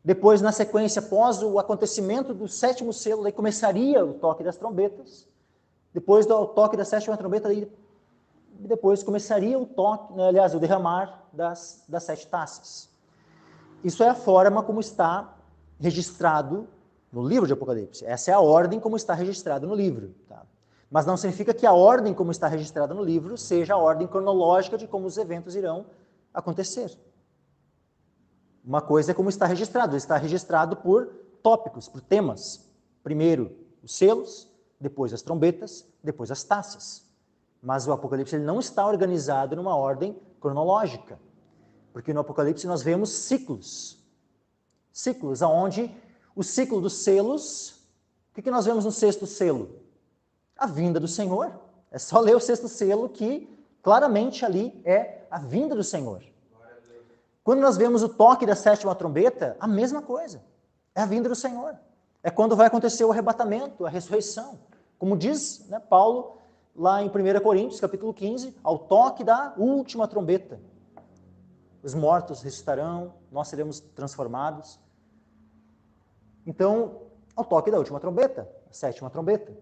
depois, na sequência, após o acontecimento do sétimo selo, aí começaria o toque das trombetas, depois do toque da sétima trombeta, aí e depois começaria o toque, né, aliás, o derramar das 7 taças. Isso é a forma como está registrado no livro de Apocalipse. Essa é a ordem como está registrado no livro. Tá? Mas não significa que a ordem como está registrada no livro seja a ordem cronológica de como os eventos irão acontecer. Uma coisa é como está registrado por tópicos, por temas. Primeiro os selos, depois as trombetas, depois as taças. Mas o Apocalipse ele não está organizado numa ordem cronológica. Porque no Apocalipse nós vemos ciclos. Ciclos, onde o ciclo dos selos, o que nós vemos no 6º selo? A vinda do Senhor. É só ler o 6º selo que claramente ali é a vinda do Senhor. Quando nós vemos o toque da 7ª trombeta, a mesma coisa. É a vinda do Senhor. É quando vai acontecer o arrebatamento, a ressurreição. Como diz, né, Paulo lá em 1 Coríntios, capítulo 15, ao toque da última trombeta. Os mortos ressuscitarão, nós seremos transformados. Então, ao toque da última trombeta, a 7ª trombeta,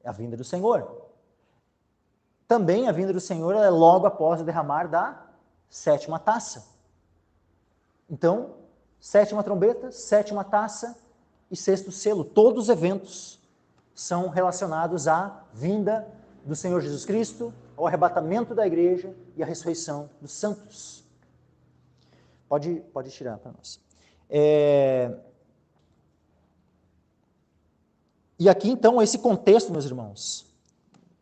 é a vinda do Senhor. Também a vinda do Senhor é logo após o derramar da 7ª taça. Então, 7ª trombeta, 7ª taça e 6º selo. Todos os eventos são relacionados à vinda do Senhor Jesus Cristo, ao arrebatamento da igreja e à ressurreição dos santos. Pode tirar para nós. E aqui, então, esse contexto, meus irmãos,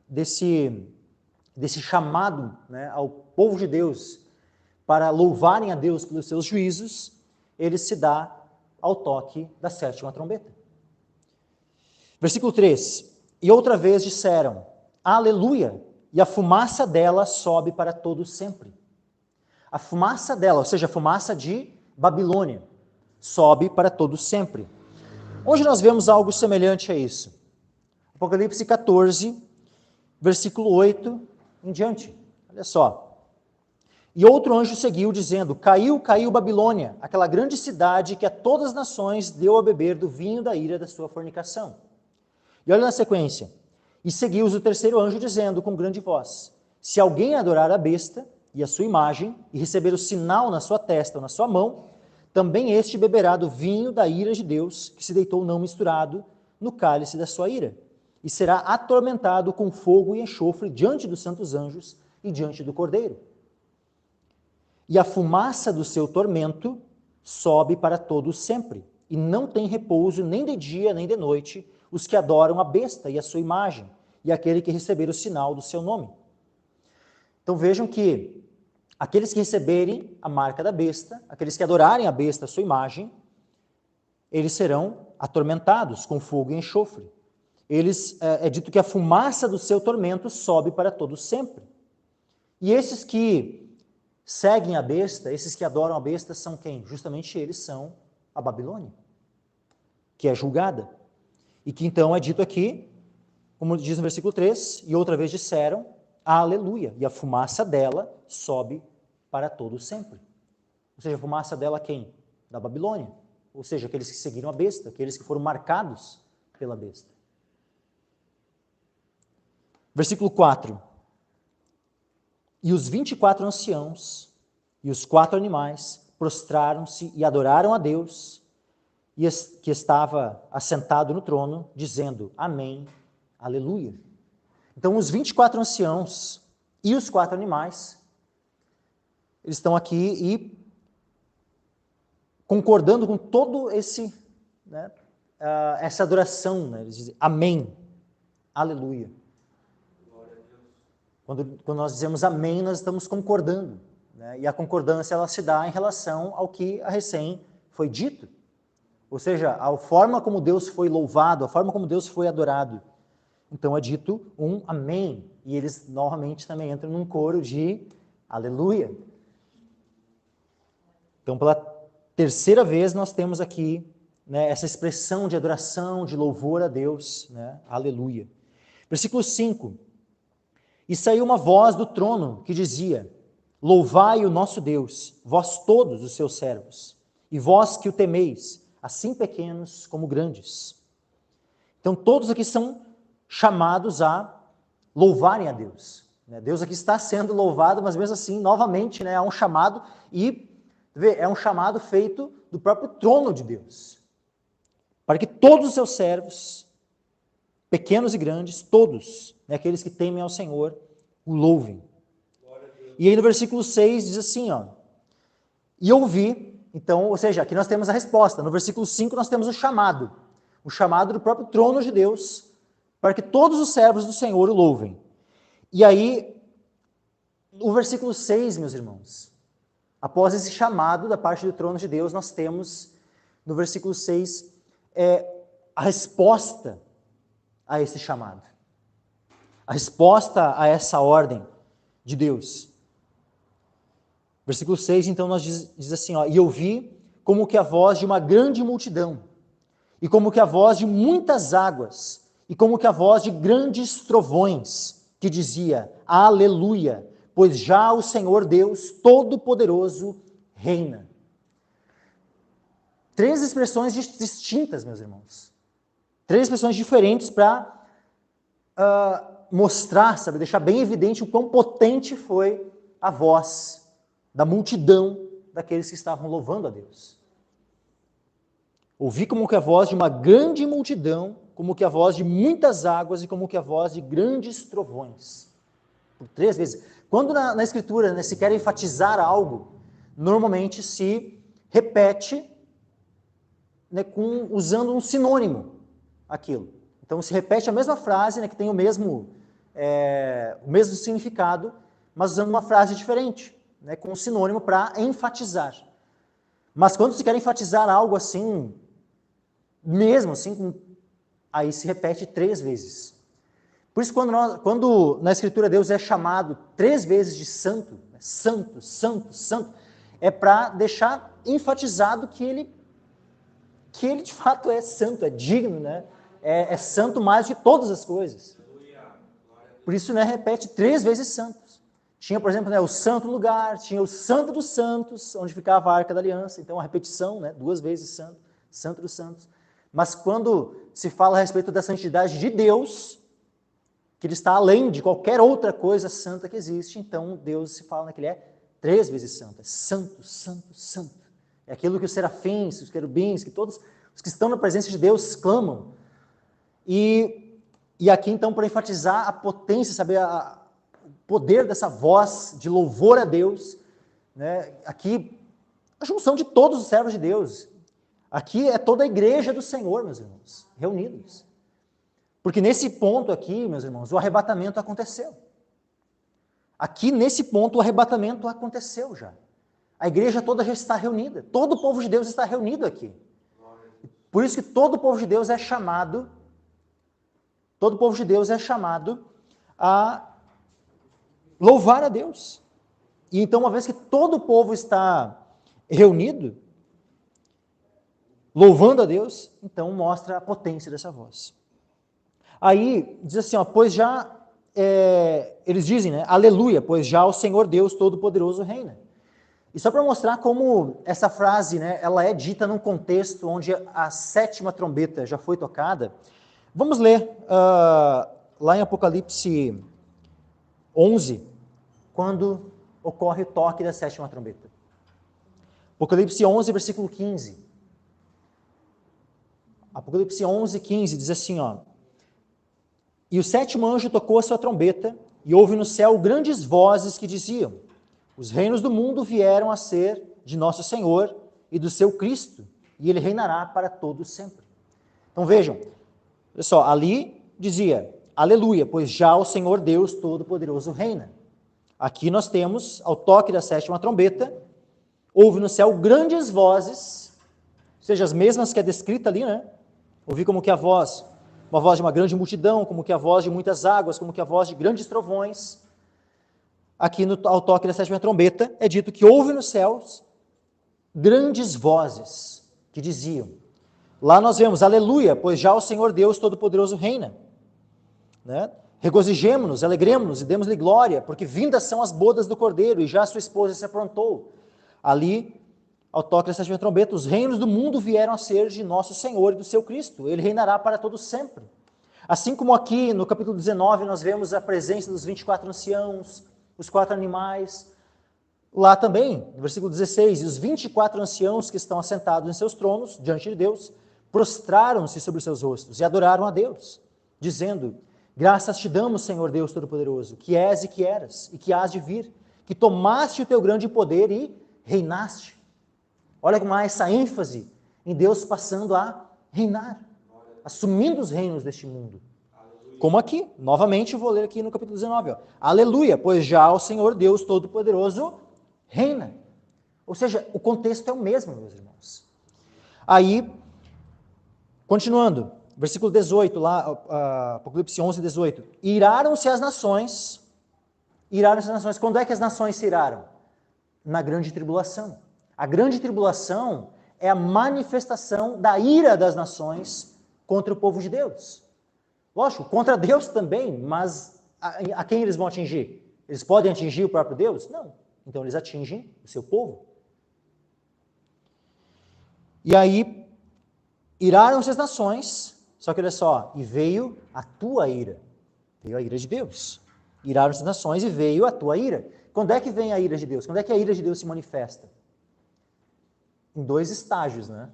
desse chamado, né, ao povo de Deus para louvarem a Deus pelos seus juízos, ele se dá ao toque da 7ª trombeta. Versículo 3. E outra vez disseram, aleluia, e a fumaça dela sobe para todo sempre. A fumaça dela, ou seja, a fumaça de Babilônia, sobe para todo sempre. Hoje nós vemos algo semelhante a isso. Apocalipse 14, versículo 8 em diante. Olha só. E outro anjo seguiu, dizendo, caiu, caiu Babilônia, aquela grande cidade que a todas as nações deu a beber do vinho da ira da sua fornicação. E olha na sequência. E seguiu-os o terceiro anjo, dizendo com grande voz, se alguém adorar a besta e a sua imagem, e receber o sinal na sua testa ou na sua mão, também este beberá do vinho da ira de Deus, que se deitou não misturado no cálice da sua ira, e será atormentado com fogo e enxofre diante dos santos anjos e diante do Cordeiro. E a fumaça do seu tormento sobe para todo sempre, e não tem repouso nem de dia nem de noite os que adoram a besta e a sua imagem, e aquele que receber o sinal do seu nome. Então vejam que aqueles que receberem a marca da besta, aqueles que adorarem a besta, a sua imagem, eles serão atormentados com fogo e enxofre. É dito que a fumaça do seu tormento sobe para todo sempre. E esses que seguem a besta, esses que adoram a besta são quem? Justamente eles são a Babilônia, que é julgada. E que então é dito aqui, como diz no versículo 3, e outra vez disseram, aleluia, e a fumaça dela sobe para todo sempre. Ou seja, a fumaça dela quem? Da Babilônia. Ou seja, aqueles que seguiram a besta, aqueles que foram marcados pela besta. Versículo 4. E os 24 anciãos e os 4 animais prostraram-se e adoraram a Deus, que estava assentado no trono, dizendo, amém, aleluia. Então, os 24 anciãos e os 4 animais, eles estão aqui e concordando com todo essa adoração, né? Eles dizem, amém, aleluia. Quando nós dizemos amém, nós estamos concordando, né? E a concordância ela se dá em relação ao que a recém foi dito. Ou seja, a forma como Deus foi louvado, a forma como Deus foi adorado. Então é dito um amém. E eles novamente também entram num coro de aleluia. Então pela terceira vez nós temos aqui, né, essa expressão de adoração, de louvor a Deus, né? Aleluia. Versículo 5. E saiu uma voz do trono que dizia, louvai o nosso Deus, vós todos os seus servos, e vós que o temeis, assim pequenos como grandes. Então todos aqui são chamados a louvarem a Deus. né? Deus aqui está sendo louvado, mas mesmo assim, novamente, né, há um chamado, e é um chamado feito do próprio trono de Deus, para que todos os seus servos, pequenos e grandes, todos, né, aqueles que temem ao Senhor, o louvem. E aí no versículo 6 diz assim, ó, e ouvi, então, ou seja, aqui nós temos a resposta. No versículo 5 nós temos o chamado do próprio trono de Deus, para que todos os servos do Senhor o louvem. E aí, o versículo 6, meus irmãos, após esse chamado da parte do trono de Deus, nós temos, no versículo 6, a resposta a esse chamado. A resposta a essa ordem de Deus. Versículo 6, então, nós diz assim, ó, e ouvi como que a voz de uma grande multidão, e como que a voz de muitas águas, e como que a voz de grandes trovões, que dizia, aleluia, pois já o Senhor Deus Todo-Poderoso reina. 3 expressões distintas, meus irmãos. 3 expressões diferentes para mostrar, sabe, deixar bem evidente o quão potente foi a voz da multidão daqueles que estavam louvando a Deus. Ouvi como que a voz de uma grande multidão, como que a voz de muitas águas e como que a voz de grandes trovões. Por 3 vezes. Quando na Escritura, né, se quer enfatizar algo, normalmente se repete, né, usando um sinônimo aquilo. Então se repete a mesma frase, né, que tem o mesmo significado, mas usando uma frase diferente, né, com um sinônimo para enfatizar. Mas quando se quer enfatizar algo assim, mesmo assim, aí se repete 3 vezes. Por isso, quando na Escritura Deus é chamado 3 vezes de santo, né, santo, santo, santo, é para deixar enfatizado que ele de fato é santo, é digno, né? É santo mais de todas as coisas. Por isso, né, repete 3 vezes santos. Tinha, por exemplo, né, o santo lugar, tinha o santo dos santos, onde ficava a Arca da Aliança, então a repetição, né, 2 vezes santo, santo dos santos. Mas quando se fala a respeito da santidade de Deus, que ele está além de qualquer outra coisa santa que existe, então Deus se fala, né, que ele é 3 vezes santo, é santo, santo, santo. É aquilo que os serafins, os querubins, que todos os que estão na presença de Deus clamam. E aqui então, para enfatizar a potência, saber o poder dessa voz de louvor a Deus, né, aqui a junção de todos os servos de Deus. Aqui é toda a igreja do Senhor, meus irmãos, reunidos. Porque nesse ponto aqui, meus irmãos, o arrebatamento aconteceu. Aqui nesse ponto o arrebatamento aconteceu já. A igreja toda já está reunida. Todo o povo de Deus está reunido aqui. Por isso que todo o povo de Deus é chamado a louvar a Deus. E então, uma vez que todo o povo está reunido, louvando a Deus, então mostra a potência dessa voz. Aí, diz assim, ó, pois já, eles dizem, né, aleluia, pois já o Senhor Deus Todo-Poderoso reina. E só para mostrar como essa frase, né, ela é dita num contexto onde a 7ª trombeta já foi tocada, vamos ler lá em Apocalipse 11, quando ocorre o toque da 7ª trombeta. Apocalipse 11, versículo 15. Apocalipse 11, 15, diz assim, ó, e o 7º anjo tocou a sua trombeta, e houve no céu grandes vozes que diziam, os reinos do mundo vieram a ser de nosso Senhor e do seu Cristo, e ele reinará para todo sempre. Então vejam, olha só, ali dizia, aleluia, pois já o Senhor Deus Todo-Poderoso reina. Aqui nós temos, ao toque da 7ª trombeta, houve no céu grandes vozes, ou seja, as mesmas que é descrita ali, né? Ouvi como que a voz, uma voz de uma grande multidão, como que a voz de muitas águas, como que a voz de grandes trovões. Aqui ao toque da 7ª trombeta é dito que houve nos céus grandes vozes que diziam. Lá nós vemos, aleluia, pois já o Senhor Deus Todo-Poderoso reina. Né? Regozijemo-nos, alegremos-nos e demos-lhe glória, porque vindas são as bodas do Cordeiro e já sua esposa se aprontou. Ali, ao toque da 7ª trombeta, os reinos do mundo vieram a ser de nosso Senhor e do seu Cristo. Ele reinará para todo sempre. Assim como aqui no capítulo 19 nós vemos a presença dos 24 anciãos, os 4 animais, lá também, no versículo 16, e os 24 anciãos que estão assentados em seus tronos, diante de Deus, prostraram-se sobre os seus rostos e adoraram a Deus, dizendo: graças te damos, Senhor Deus Todo-Poderoso, que és e que eras, e que hás de vir, que tomaste o teu grande poder e reinaste. Olha como há essa ênfase em Deus passando a reinar, assumindo os reinos deste mundo. Como aqui, novamente eu vou ler aqui no capítulo 19. Aleluia, pois já o Senhor Deus Todo-Poderoso reina. Ou seja, o contexto é o mesmo, meus irmãos. Aí, continuando, versículo 18, lá, Apocalipse 11, 18. Iraram-se as nações. Quando é que as nações se iraram? Na grande tribulação. A grande tribulação é a manifestação da ira das nações contra o povo de Deus. Lógico, contra Deus também, mas a quem eles vão atingir? Eles podem atingir o próprio Deus? Não. Então eles atingem o seu povo. E aí, iraram-se as nações, só que olha só, e veio a tua ira. Veio a ira de Deus. Iraram-se as nações e veio a tua ira. Quando é que vem a ira de Deus? Quando é que a ira de Deus se manifesta? Em 2 estágios, né?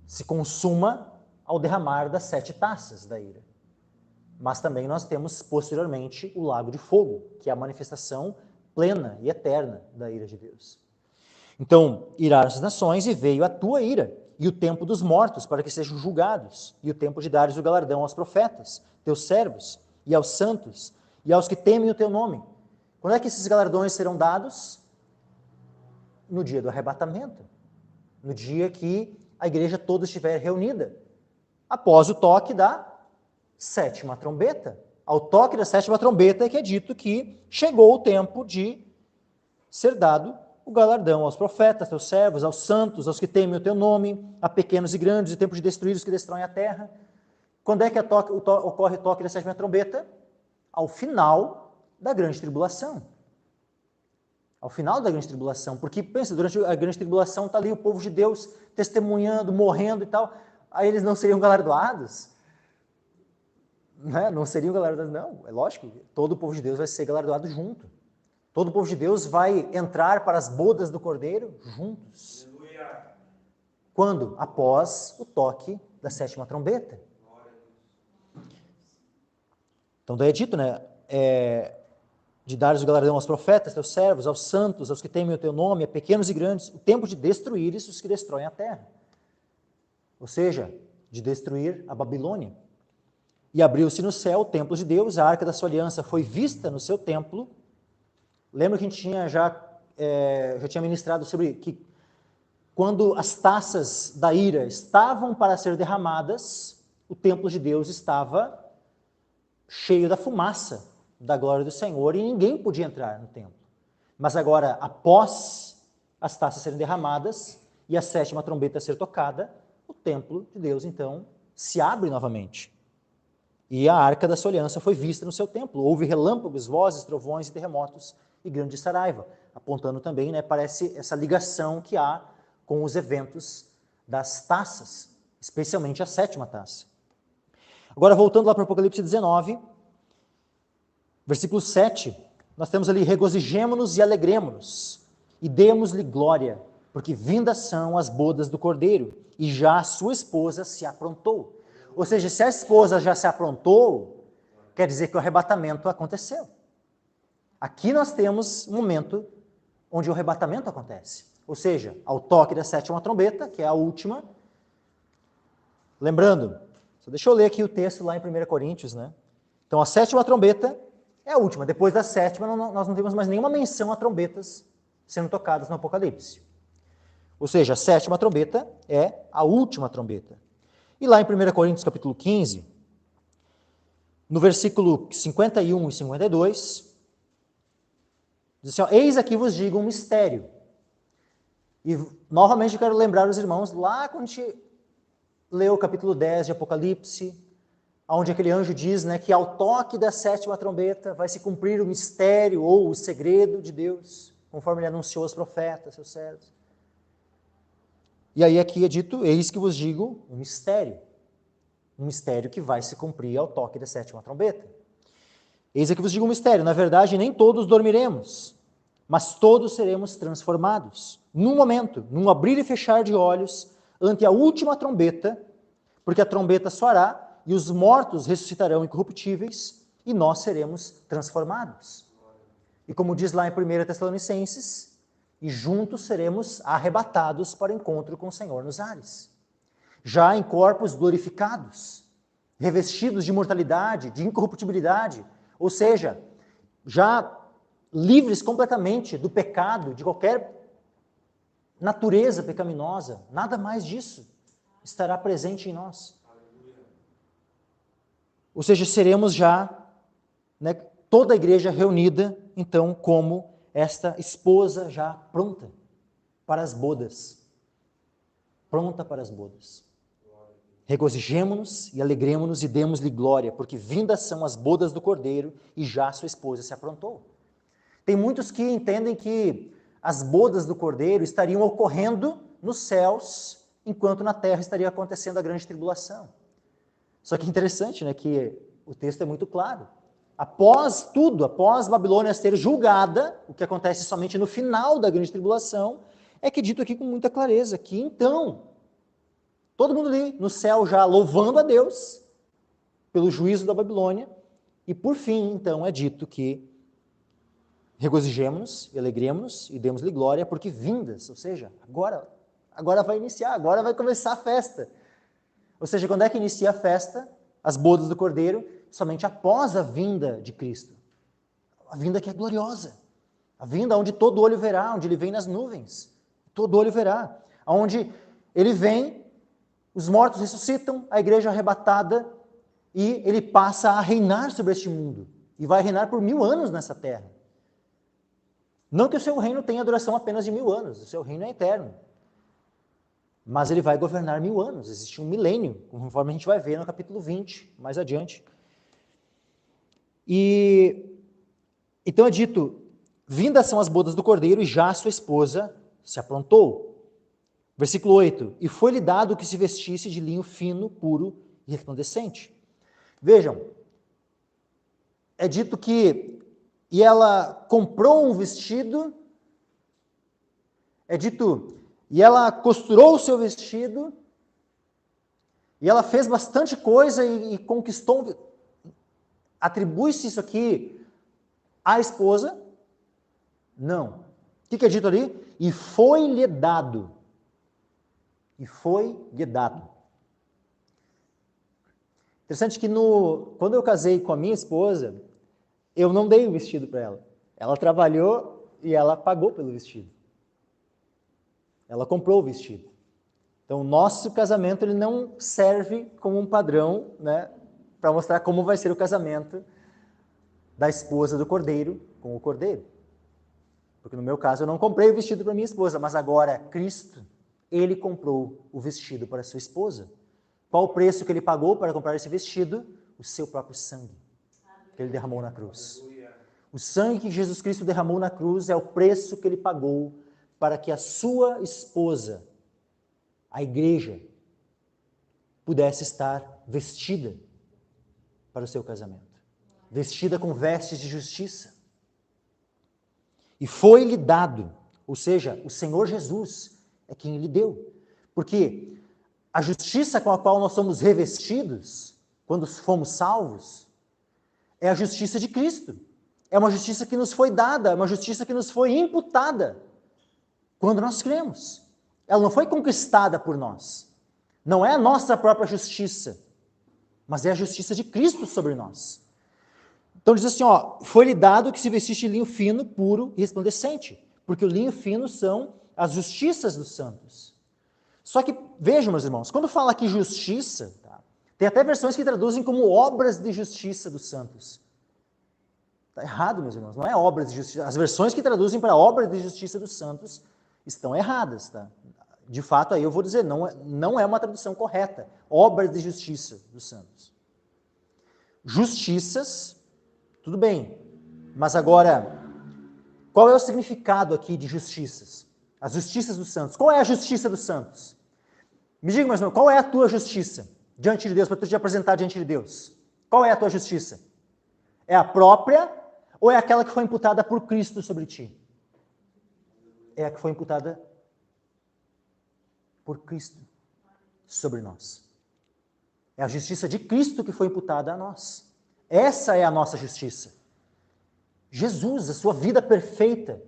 Se consuma ao derramar das 7 taças da ira. Mas também nós temos posteriormente o lago de fogo, que é a manifestação plena e eterna da ira de Deus. Então, iraram-se as nações e veio a tua ira, e o tempo dos mortos para que sejam julgados, e o tempo de dares o galardão aos profetas, teus servos, e aos santos, e aos que temem o teu nome. Quando é que esses galardões serão dados? No dia do arrebatamento, no dia que a igreja toda estiver reunida, após o toque da 7ª trombeta. Ao toque da 7ª trombeta é que é dito que chegou o tempo de ser dado o galardão aos profetas, teus servos, aos santos, aos que temem o teu nome, a pequenos e grandes, e tempo de destruir os que destroem a terra. Quando é que ocorre o toque da 7ª trombeta? Ao final da grande tribulação. Ao final da grande tribulação, porque, pensa, durante a grande tribulação está ali o povo de Deus testemunhando, morrendo e tal, aí eles não seriam galardoados? Não seriam galardoados, não, é lógico, todo o povo de Deus vai ser galardoado junto. Todo o povo de Deus vai entrar para as bodas do Cordeiro juntos. Aleluia. Quando? Após o toque da 7ª trombeta. Então daí é dito, né, de dares o galardão aos profetas, teus servos, aos santos, aos que temem o teu nome, a pequenos e grandes, o tempo de destruir os que destroem a terra. Ou seja, de destruir a Babilônia. E abriu-se no céu o templo de Deus, a arca da sua aliança foi vista no seu templo. Lembra que a gente já tinha ministrado sobre que quando as taças da ira estavam para ser derramadas, o templo de Deus estava cheio da fumaça da glória do Senhor e ninguém podia entrar no templo. Mas agora, após as taças serem derramadas e a 7ª trombeta ser tocada, o templo de Deus, então, se abre novamente. E a arca da sua aliança foi vista no seu templo. Houve relâmpagos, vozes, trovões e terremotos e grande saraiva, apontando também, né, parece essa ligação que há com os eventos das taças, especialmente a 7ª taça. Agora, voltando lá para o Apocalipse 19, versículo 7, nós temos ali: regozijemo-nos e alegremo-nos, e demos-lhe glória, porque vindas são as bodas do Cordeiro, e já a sua esposa se aprontou. Ou seja, se a esposa já se aprontou, quer dizer que o arrebatamento aconteceu. Aqui nós temos um momento onde o arrebatamento acontece. Ou seja, ao toque da 7ª trombeta, que é a última. Lembrando, só deixa eu ler aqui o texto lá em 1 Coríntios, né? Então, a 7ª trombeta é a última. Depois da 7ª, nós não temos mais nenhuma menção a trombetas sendo tocadas no Apocalipse. Ou seja, a 7ª trombeta é a última trombeta. E lá em 1 Coríntios, capítulo 15, no versículo 51 e 52, diz assim: eis aqui vos digo um mistério. E, novamente, eu quero lembrar os irmãos, lá quando a gente leu o capítulo 10 de Apocalipse, onde aquele anjo diz, né, que ao toque da 7ª trombeta vai se cumprir o mistério ou o segredo de Deus, conforme ele anunciou aos profetas, seus servos. E aí aqui é dito: eis que vos digo um mistério. Um mistério que vai se cumprir ao toque da 7ª trombeta. Eis aqui vos digo um mistério, na verdade nem todos dormiremos, mas todos seremos transformados, num momento, num abrir e fechar de olhos, ante a última trombeta, porque a trombeta soará e os mortos ressuscitarão incorruptíveis e nós seremos transformados. E como diz lá em 1 Tessalonicenses, e juntos seremos arrebatados para o encontro com o Senhor nos ares. Já em corpos glorificados, revestidos de imortalidade, de incorruptibilidade, ou seja, já livres completamente do pecado, de qualquer natureza pecaminosa, nada mais disso estará presente em nós. Ou seja, seremos já, né, toda a igreja reunida, então, como esta esposa já pronta para as bodas. Pronta para as bodas. Regozijemo-nos e alegremo-nos e demos-lhe glória, porque vindas são as bodas do Cordeiro e já sua esposa se aprontou. Tem muitos que entendem que as bodas do Cordeiro estariam ocorrendo nos céus, enquanto na terra estaria acontecendo a grande tribulação. Só que é interessante, né, que o texto é muito claro. Após tudo, após Babilônia ser julgada, o que acontece somente no final da grande tribulação, é que é dito aqui com muita clareza, que então, todo mundo ali no céu já louvando a Deus pelo juízo da Babilônia, e por fim, então, é dito que regozijemo-nos, alegremos-nos e demos-lhe glória, porque vindas, ou seja, agora vai iniciar, agora vai começar a festa. Ou seja, quando é que inicia a festa? As bodas do Cordeiro, somente após a vinda de Cristo. A vinda que é gloriosa. A vinda onde todo olho verá, onde ele vem nas nuvens. Todo olho verá. Onde ele vem, os mortos ressuscitam, a igreja arrebatada, e ele passa a reinar sobre este mundo. E vai reinar por 1000 anos nessa terra. Não que o seu reino tenha duração apenas de 1000 anos, o seu reino é eterno. Mas ele vai governar 1000 anos, existe um milênio, conforme a gente vai ver no capítulo 20, mais adiante. E então é dito, vindas são as bodas do Cordeiro e já sua esposa se aprontou. Versículo 8, e foi-lhe dado que se vestisse de linho fino, puro e resplandecente. Vejam, é dito que, e ela comprou um vestido, é dito, e ela costurou o seu vestido, e ela fez bastante coisa e conquistou. Atribui-se isso aqui à esposa? Não. O que é dito ali? E foi-lhe dado. E foi-lhe dado. Interessante que quando eu casei com a minha esposa, eu não dei o vestido para ela. Ela trabalhou e ela pagou pelo vestido. Ela comprou o vestido. Então, o nosso casamento ele não serve como um padrão, né, para mostrar como vai ser o casamento da esposa do Cordeiro com o Cordeiro. Porque no meu caso eu não comprei o vestido para minha esposa, mas agora Cristo, ele comprou o vestido para sua esposa. Qual o preço que ele pagou para comprar esse vestido? O seu próprio sangue, que ele derramou na cruz. O sangue que Jesus Cristo derramou na cruz é o preço que ele pagou para que a sua esposa, a igreja, pudesse estar vestida para o seu casamento. Vestida com vestes de justiça. E foi-lhe dado, ou seja, o Senhor Jesus é quem lhe deu. Porque a justiça com a qual nós somos revestidos, quando fomos salvos, é a justiça de Cristo. É uma justiça que nos foi dada, é uma justiça que nos foi imputada quando nós cremos. Ela não foi conquistada por nós. Não é a nossa própria justiça, mas é a justiça de Cristo sobre nós. Então diz assim, foi-lhe dado que se vestisse de linho fino, puro e resplandecente, porque o linho fino são as justiças dos santos. Só que, vejam, meus irmãos, quando fala aqui justiça, tá, tem até versões que traduzem como obras de justiça dos santos. Está errado, meus irmãos, não é obras de justiça. As versões que traduzem para obras de justiça dos santos estão erradas, tá? De fato, aí eu vou dizer, não é uma tradução correta. Obras de justiça dos santos. Justiças, tudo bem, mas agora, qual é o significado aqui de justiças? As justiças dos santos. Qual é a justiça dos santos? Me diga, mas qual é a tua justiça? diante de Deus, para tu te apresentar diante de Deus? Qual é a tua justiça? É a própria ou é aquela que foi imputada por Cristo sobre ti? É a que foi imputada por Cristo sobre nós. É a justiça de Cristo que foi imputada a nós. Essa é a nossa justiça. Jesus, a sua vida perfeita,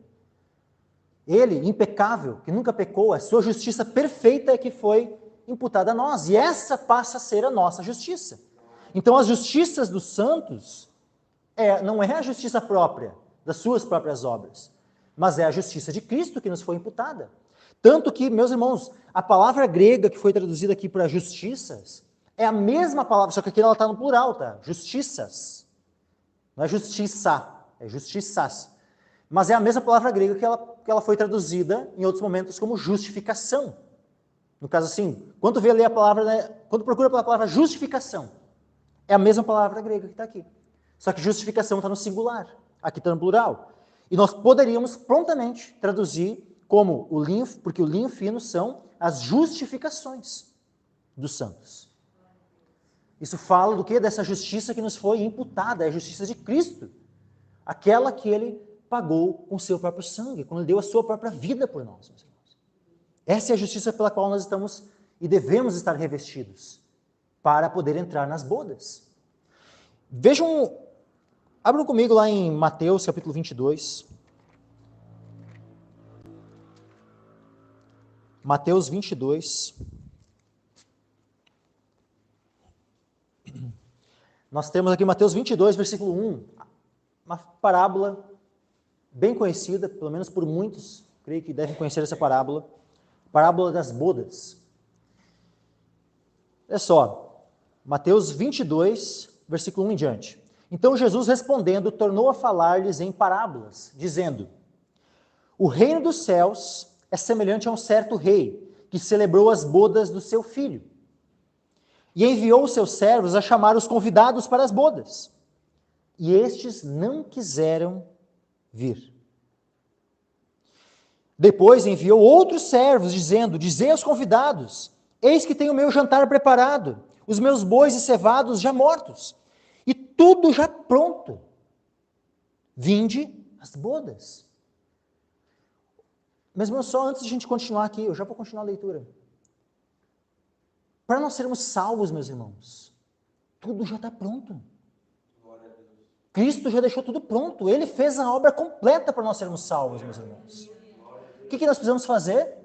ele, impecável, que nunca pecou, a sua justiça perfeita é que foi imputada a nós. E essa passa a ser a nossa justiça. Então, as justiças dos santos não é a justiça própria, das suas próprias obras, mas é a justiça de Cristo que nos foi imputada. Tanto que, meus irmãos, a palavra grega que foi traduzida aqui para justiças é a mesma palavra, só que aqui ela está no plural, tá? Justiças. Não é justiça, é justiças. Mas é a mesma palavra grega que ela foi traduzida em outros momentos como justificação. No caso assim, quando vê ali a palavra, né, quando procura pela palavra justificação, é a mesma palavra grega que está aqui. Só que justificação está no singular, aqui está no plural. E nós poderíamos prontamente traduzir como o linho, porque o linho fino são as justificações dos santos. Isso fala do quê? Dessa justiça que nos foi imputada, é a justiça de Cristo. Aquela que ele pagou com o seu próprio sangue, quando ele deu a sua própria vida por nós, meus irmãos. Essa é a justiça pela qual nós estamos e devemos estar revestidos para poder entrar nas bodas. Vejam, abram comigo lá em Mateus capítulo 22. Mateus 22. Nós temos aqui Mateus 22, versículo 1, uma parábola bem conhecida, pelo menos por muitos, creio que devem conhecer essa parábola, parábola das bodas. Olha só, Mateus 22, versículo 1 em diante. Então Jesus respondendo, tornou a falar-lhes em parábolas, dizendo: o reino dos céus é semelhante a um certo rei, que celebrou as bodas do seu filho. E enviou os seus servos a chamar os convidados para as bodas. E estes não quiseram vir. Depois enviou outros servos, dizendo: dizei aos convidados, eis que tenho o meu jantar preparado, os meus bois e cevados já mortos, e tudo já pronto. Vinde às bodas. Mas, irmão, só antes de a gente continuar aqui, eu já vou continuar a leitura. Para nós sermos salvos, meus irmãos, tudo já está pronto. Cristo já deixou tudo pronto. Ele fez a obra completa para nós sermos salvos, meus irmãos. O que nós precisamos fazer?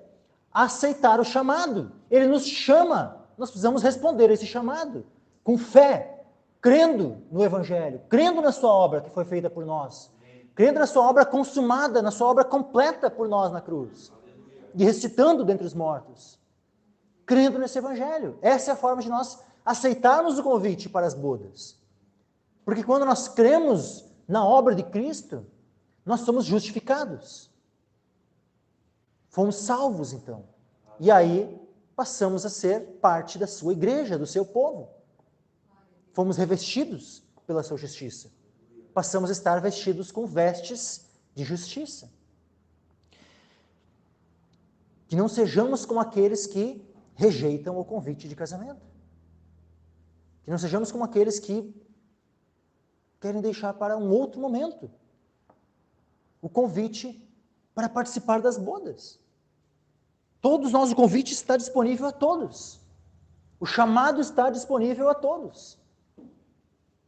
Aceitar o chamado. Ele nos chama. Nós precisamos responder a esse chamado com fé, crendo no Evangelho, crendo na sua obra que foi feita por nós, crendo na sua obra consumada, na sua obra completa por nós na cruz, e ressuscitando dentre os mortos, crendo nesse Evangelho. Essa é a forma de nós aceitarmos o convite para as bodas. Porque quando nós cremos na obra de Cristo, nós somos justificados. Fomos salvos, então. E aí, passamos a ser parte da sua igreja, do seu povo. Fomos revestidos pela sua justiça. Passamos a estar vestidos com vestes de justiça. Que não sejamos como aqueles que rejeitam o convite de casamento. Que não sejamos como aqueles que querem deixar para um outro momento o convite para participar das bodas. Todos nós, o convite está disponível a todos. O chamado está disponível a todos.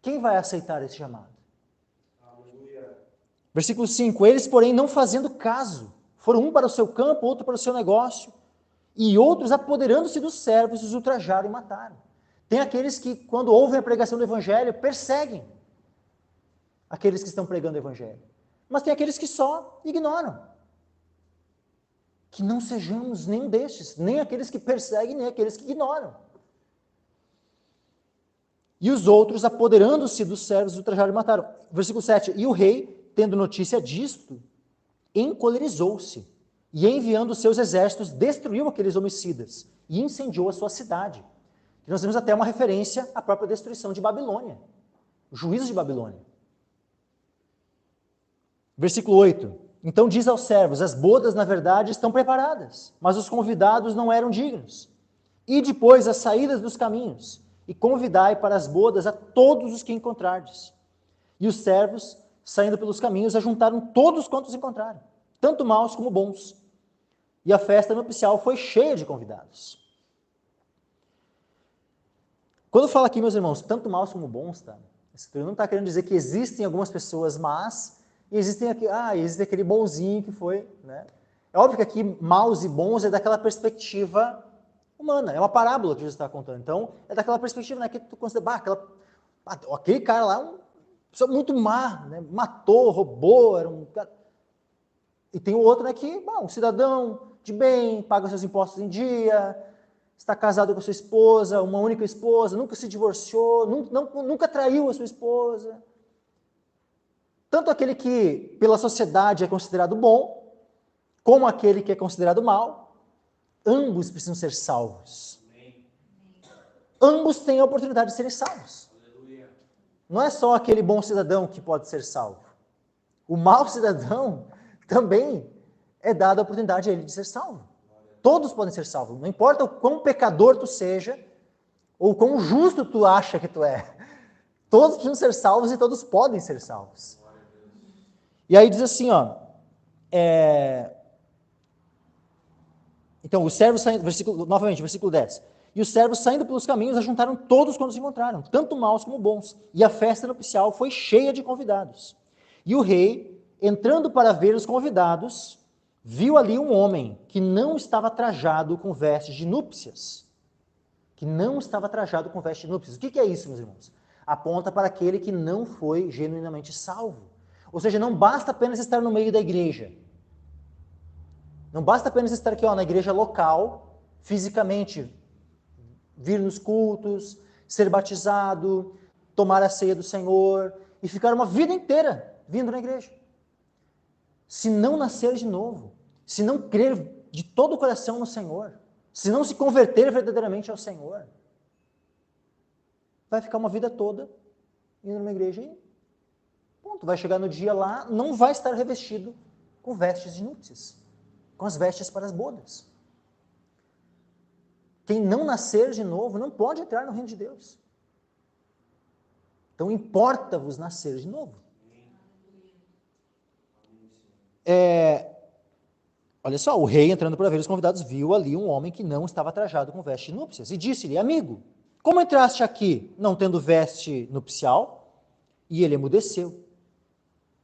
Quem vai aceitar esse chamado?
Aleluia.
Versículo 5. Eles, porém, não fazendo caso, foram um para o seu campo, outro para o seu negócio, e outros, apoderando-se dos servos, os ultrajaram e mataram. Tem aqueles que, quando ouvem a pregação do Evangelho, perseguem aqueles que estão pregando o Evangelho. Mas tem aqueles que só ignoram. Que não sejamos nenhum destes, nem aqueles que perseguem, nem aqueles que ignoram. E os outros, apoderando-se dos servos, ultrajaram e mataram. Versículo 7. E o rei, tendo notícia disto, encolerizou-se, e enviando os seus exércitos, destruiu aqueles homicidas, e incendiou a sua cidade. E nós temos até uma referência à própria destruição de Babilônia, o juízo de Babilônia. Versículo 8. Então diz aos servos: as bodas, na verdade, estão preparadas, mas os convidados não eram dignos. E depois as saídas dos caminhos, e convidai para as bodas a todos os que encontrardes. E os servos, saindo pelos caminhos, ajuntaram todos quantos encontraram, tanto maus como bons. E a festa nupcial foi cheia de convidados. Quando fala aqui, meus irmãos, tanto maus como bons, tá? Isso não está querendo dizer que existem algumas pessoas más e existe aquele bonzinho que foi, né? É óbvio que aqui maus e bons é daquela perspectiva humana, é uma parábola que Jesus está contando. Então, é daquela perspectiva, né, que tu considera, aquele cara lá, uma pessoa muito má, né, matou, roubou, era um cara. E tem o outro, né, que, um cidadão de bem, paga seus impostos em dia, está casado com a sua esposa, uma única esposa, nunca se divorciou, nunca traiu a sua esposa. Tanto aquele que pela sociedade é considerado bom, como aquele que é considerado mal, ambos precisam ser salvos. Amém. Ambos têm a oportunidade de serem salvos. Aleluia. Não é só aquele bom cidadão que pode ser salvo. O mau cidadão também é dada a oportunidade a ele de ser salvo. Todos podem ser salvos. Não importa o quão pecador tu seja, ou quão justo tu acha que tu é. Todos precisam ser salvos e todos podem ser salvos. E aí diz assim, então, os servos saindo, versículo 10. E os servos saindo pelos caminhos ajuntaram todos quando se encontraram, tanto maus como bons. E a festa nupcial foi cheia de convidados. E o rei, entrando para ver os convidados, viu ali um homem que não estava trajado com vestes de núpcias. Que não estava trajado com vestes de núpcias. O que é isso, meus irmãos? Aponta para aquele que não foi genuinamente salvo. Ou seja, não basta apenas estar no meio da igreja. Não basta apenas estar aqui na igreja local, fisicamente, vir nos cultos, ser batizado, tomar a ceia do Senhor e ficar uma vida inteira vindo na igreja. Se não nascer de novo, se não crer de todo o coração no Senhor, se não se converter verdadeiramente ao Senhor, vai ficar uma vida toda indo numa igreja e ponto. Vai chegar no dia lá, não vai estar revestido com vestes de núpcias, com as vestes para as bodas. Quem não nascer de novo não pode entrar no reino de Deus. Então importa-vos nascer de novo. Olha só, o rei entrando para ver os convidados viu ali um homem que não estava trajado com veste de núpcias e disse-lhe: amigo, como entraste aqui não tendo veste nupcial? E ele emudeceu.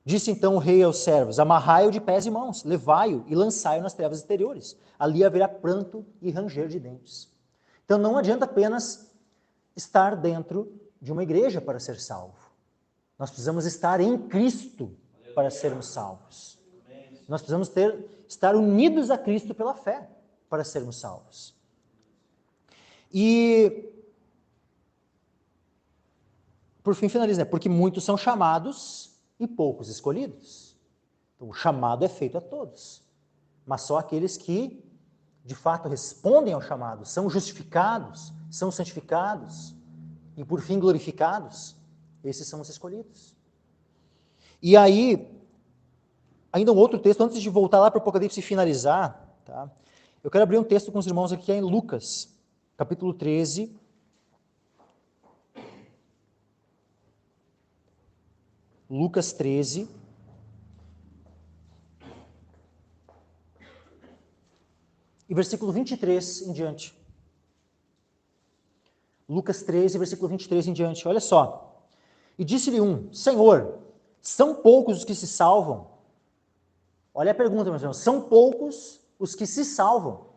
Disse então o rei aos servos: amarrai-o de pés e mãos, levai-o e lançai-o nas trevas exteriores. Ali haverá pranto e ranger de dentes. Então não adianta apenas estar dentro de uma igreja para ser salvo. Nós precisamos estar em Cristo para sermos salvos. Nós precisamos estar unidos a Cristo pela fé para sermos salvos. E, por fim, finaliza, né? Porque muitos são chamados e poucos escolhidos. Então, o chamado é feito a todos, mas só aqueles que, de fato, respondem ao chamado, são justificados, são santificados e, por fim, glorificados, esses são os escolhidos. E aí, ainda um outro texto, antes de voltar lá para o Apocalipse e finalizar, tá? Eu quero abrir um texto com os irmãos aqui, que é em Lucas, capítulo 13. Lucas 13. E versículo 23 em diante. Lucas 13, versículo 23 em diante. Olha só. E disse-lhe um: Senhor, são poucos os que se salvam? Olha a pergunta, meus irmãos. São poucos os que se salvam.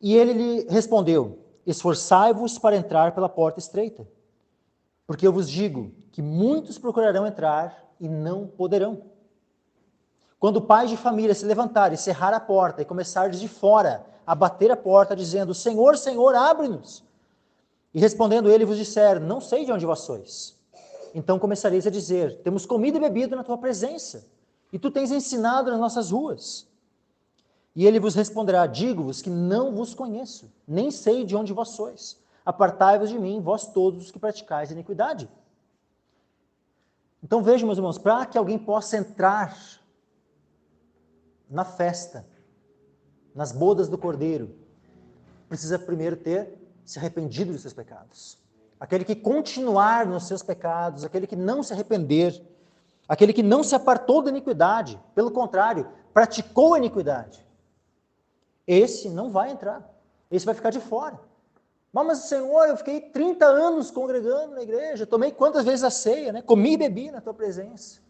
E ele lhe respondeu: esforçai-vos para entrar pela porta estreita. Porque eu vos digo que muitos procurarão entrar e não poderão. Quando o pai de família se levantar e cerrar a porta e começar de fora a bater a porta, dizendo: Senhor, Senhor, abre-nos. E respondendo ele vos disser: não sei de onde vós sois. Então começareis a dizer: temos comido e bebido na tua presença, e tu tens ensinado nas nossas ruas. E ele vos responderá: digo-vos que não vos conheço, nem sei de onde vós sois. Apartai-vos de mim, vós todos os que praticais iniquidade. Então vejam, meus irmãos, para que alguém possa entrar na festa, nas bodas do Cordeiro, precisa primeiro ter se arrependido dos seus pecados. aquele que continuar nos seus pecados, aquele que não se arrepender, aquele que não se apartou da iniquidade, pelo contrário, praticou a iniquidade, esse não vai entrar, esse vai ficar de fora. Mas Senhor, eu fiquei 30 anos congregando na igreja, tomei quantas vezes a ceia, né? Comi e bebi na tua presença.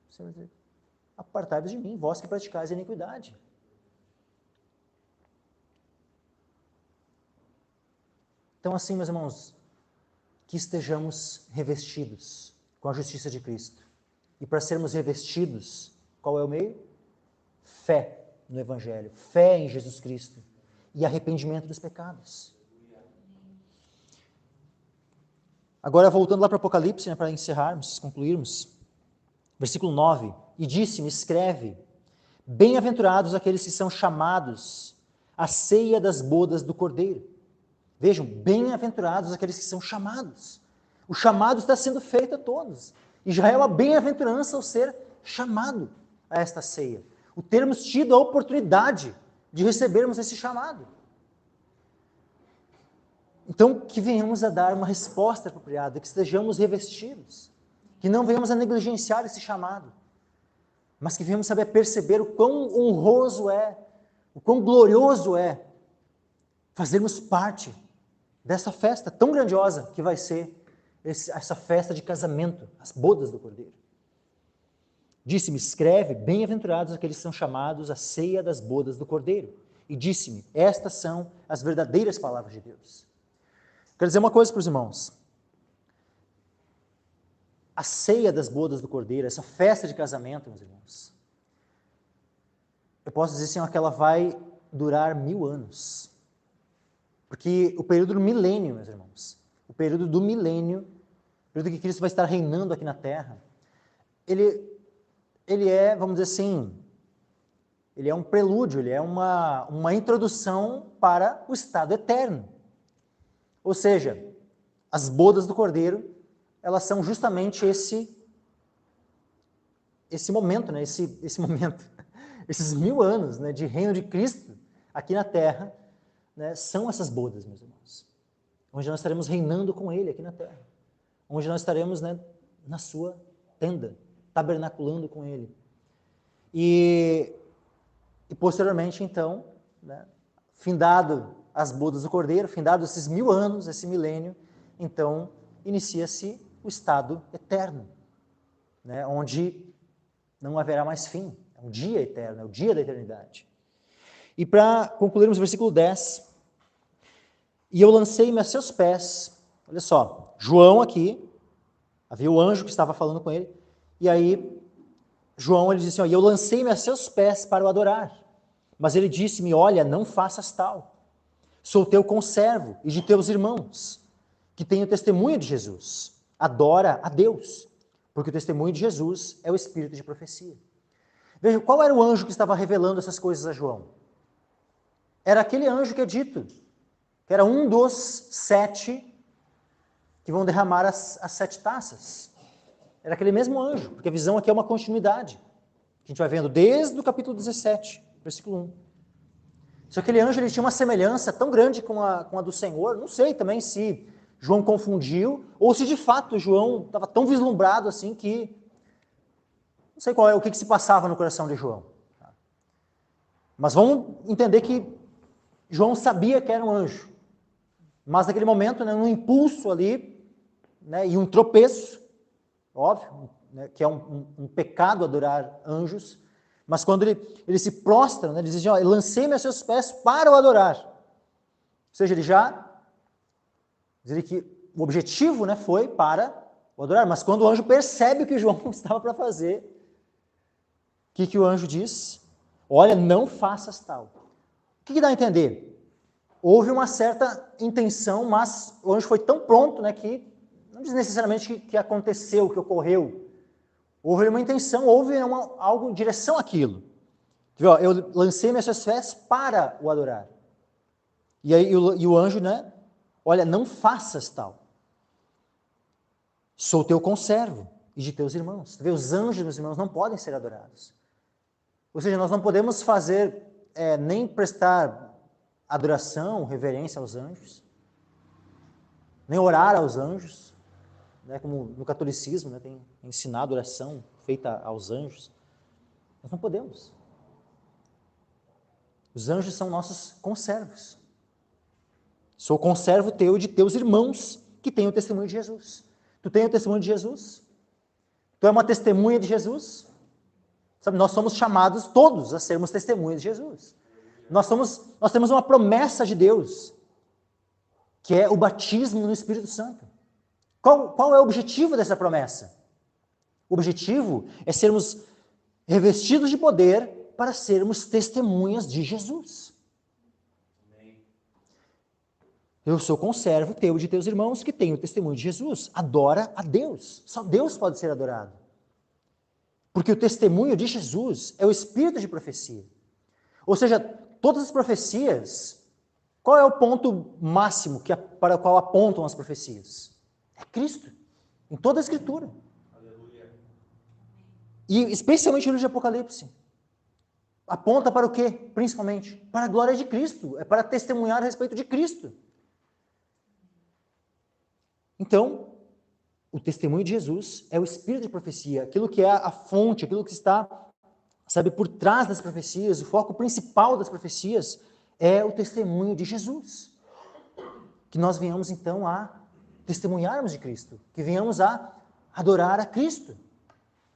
Você vai dizer, apartai-vos de mim, vós que praticais a iniquidade. Então assim, meus irmãos, que estejamos revestidos com a justiça de Cristo. E para sermos revestidos, qual é o meio? Fé no Evangelho, fé em Jesus Cristo e arrependimento dos pecados. Agora, voltando lá para o Apocalipse, né, para encerrarmos, concluirmos, versículo 9, e disse-me, escreve, bem-aventurados aqueles que são chamados à ceia das bodas do Cordeiro. Vejam, bem-aventurados aqueles que são chamados. O chamado está sendo feito a todos. E já é uma bem-aventurança o ser chamado a esta ceia. O termos tido a oportunidade de recebermos esse chamado. Então, que venhamos a dar uma resposta apropriada, que estejamos revestidos, que não venhamos a negligenciar esse chamado, mas que venhamos saber perceber o quão honroso é, o quão glorioso é fazermos parte dessa festa tão grandiosa que vai ser essa festa de casamento, as bodas do Cordeiro. Disse-me, escreve, bem-aventurados aqueles que são chamados à ceia das bodas do Cordeiro. E disse-me, estas são as verdadeiras palavras de Deus. Quero dizer uma coisa para os irmãos. A ceia das bodas do Cordeiro, essa festa de casamento, meus irmãos, eu posso dizer assim, que ela vai durar 1000 anos. Porque o período do milênio, meus irmãos, o período do milênio, o período que Cristo vai estar reinando aqui na Terra, ele é, vamos dizer assim, ele é um prelúdio, ele é uma introdução para o estado eterno. Ou seja, as bodas do Cordeiro, elas são justamente esse momento, né? esse momento, esses 1000 anos, né, de reino de Cristo aqui na Terra, né, são essas bodas, meus irmãos, onde nós estaremos reinando com Ele aqui na Terra, onde nós estaremos, né, na sua tenda, tabernaculando com Ele. E posteriormente, então, né, findado as bodas do Cordeiro, findado esses 1000 anos, esse milênio, então inicia-se o estado eterno, né, onde não haverá mais fim, é um dia eterno, é o dia da eternidade. E para concluirmos o versículo 10, e eu lancei-me a seus pés, olha só, João aqui, havia o anjo que estava falando com ele, e aí João ele disse assim, e eu lancei-me a seus pés para o adorar, mas ele disse-me, olha, não faças tal, sou teu conservo e de teus irmãos, que têm o testemunho de Jesus, adora a Deus, porque o testemunho de Jesus é o espírito de profecia. Veja, qual era o anjo que estava revelando essas coisas a João? Era aquele anjo que é dito, que era um dos 7 que vão derramar as 7 taças. Era aquele mesmo anjo, porque a visão aqui é uma continuidade, que a gente vai vendo desde o capítulo 17, versículo 1. Só que aquele anjo ele tinha uma semelhança tão grande com a do Senhor, não sei também se João confundiu, ou se de fato João estava tão vislumbrado assim que, não sei qual é o que se passava no coração de João. Mas vamos entender que João sabia que era um anjo, mas naquele momento, né, um impulso ali, né, e um tropeço, óbvio, né, que é um pecado adorar anjos, mas quando ele se prostra, né, ele diz, ó, lancei-me a seus pés para o adorar. Ou seja, ele já diz que o objetivo, né, foi para o adorar, mas quando o anjo percebe o que João estava para fazer, o que o anjo diz? Olha, não faças tal. O que dá a entender? Houve uma certa intenção, mas o anjo foi tão pronto, né, que não diz necessariamente que aconteceu, que ocorreu. Houve uma intenção, houve algo em direção àquilo. Eu lancei minhas seus pés para o adorar. E aí o anjo, né, olha, não faças tal. Sou teu conservo e de teus irmãos. Os anjos, meus irmãos, não podem ser adorados. Ou seja, nós não podemos fazer, nem prestar adoração, reverência aos anjos. nem orar aos anjos, né, como no catolicismo, né, tem ensinado oração feita aos anjos. Nós não podemos. Os anjos são nossos conservos. Sou conservo teu e de teus irmãos que têm o testemunho de Jesus. Tu tem o testemunho de Jesus? Tu é uma testemunha de Jesus? Sabe, nós somos chamados todos a sermos testemunhas de Jesus. Nós temos uma promessa de Deus, que é o batismo no Espírito Santo. Qual é o objetivo dessa promessa? O objetivo é sermos revestidos de poder para sermos testemunhas de Jesus. Eu sou conservo teu e de teus irmãos que têm o testemunho de Jesus. Adora a Deus. Só Deus pode ser adorado. Porque o testemunho de Jesus é o espírito de profecia. Ou seja, todas as profecias, qual é o ponto máximo para o qual apontam as profecias? É Cristo. Em toda a Escritura.
Aleluia.
E especialmente no livro de Apocalipse. Aponta para o quê? Principalmente para a glória de Cristo. É para testemunhar a respeito de Cristo. Então, o testemunho de Jesus é o espírito de profecia, aquilo que é a fonte, aquilo que está, sabe, por trás das profecias, o foco principal das profecias é o testemunho de Jesus. Que nós venhamos então a testemunharmos de Cristo, que venhamos a adorar a Cristo,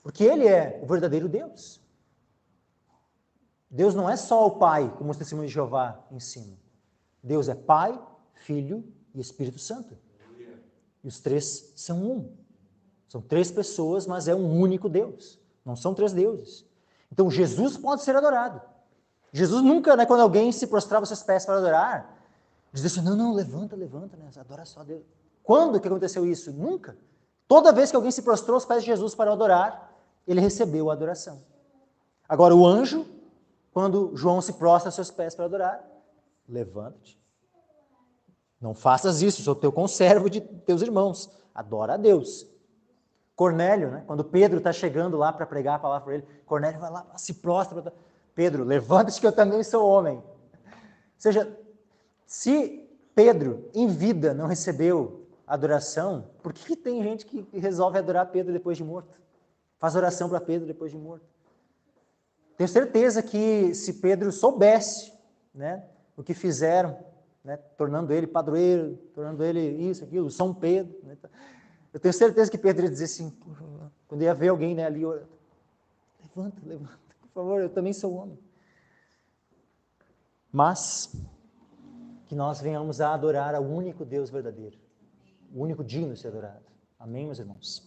porque Ele é o verdadeiro Deus. Deus não é só o Pai, como os testemunhos de Jeová ensinam. Deus é Pai, Filho e Espírito Santo. E os três são um. São três pessoas, mas é um único Deus. Não são três deuses. Então Jesus pode ser adorado. Jesus nunca, né, quando alguém se prostrava aos seus pés para adorar, dizia assim, não, levanta, né, adora só Deus. Quando que aconteceu isso? Nunca. Toda vez que alguém se prostrou aos pés de Jesus para adorar, ele recebeu a adoração. Agora o anjo, quando João se prostra aos seus pés para adorar, levanta-te. Não faças isso, sou teu conservo de teus irmãos. Adora a Deus. Cornélio, né, quando Pedro está chegando lá para pregar a palavra para ele, Cornélio vai lá, se prostra. Pedro, levanta-te que eu também sou homem. Ou seja, se Pedro, em vida, não recebeu adoração, por que tem gente que resolve adorar Pedro depois de morto? Faz oração para Pedro depois de morto. Tenho certeza que se Pedro soubesse, né, o que fizeram, né, tornando ele padroeiro, tornando ele isso, aquilo, São Pedro. Né, eu tenho certeza que Pedro ia dizer assim, quando ia ver alguém, né, ali, levanta, por favor, eu também sou homem. Mas que nós venhamos a adorar ao único Deus verdadeiro, o único digno de ser adorado. Amém, meus irmãos?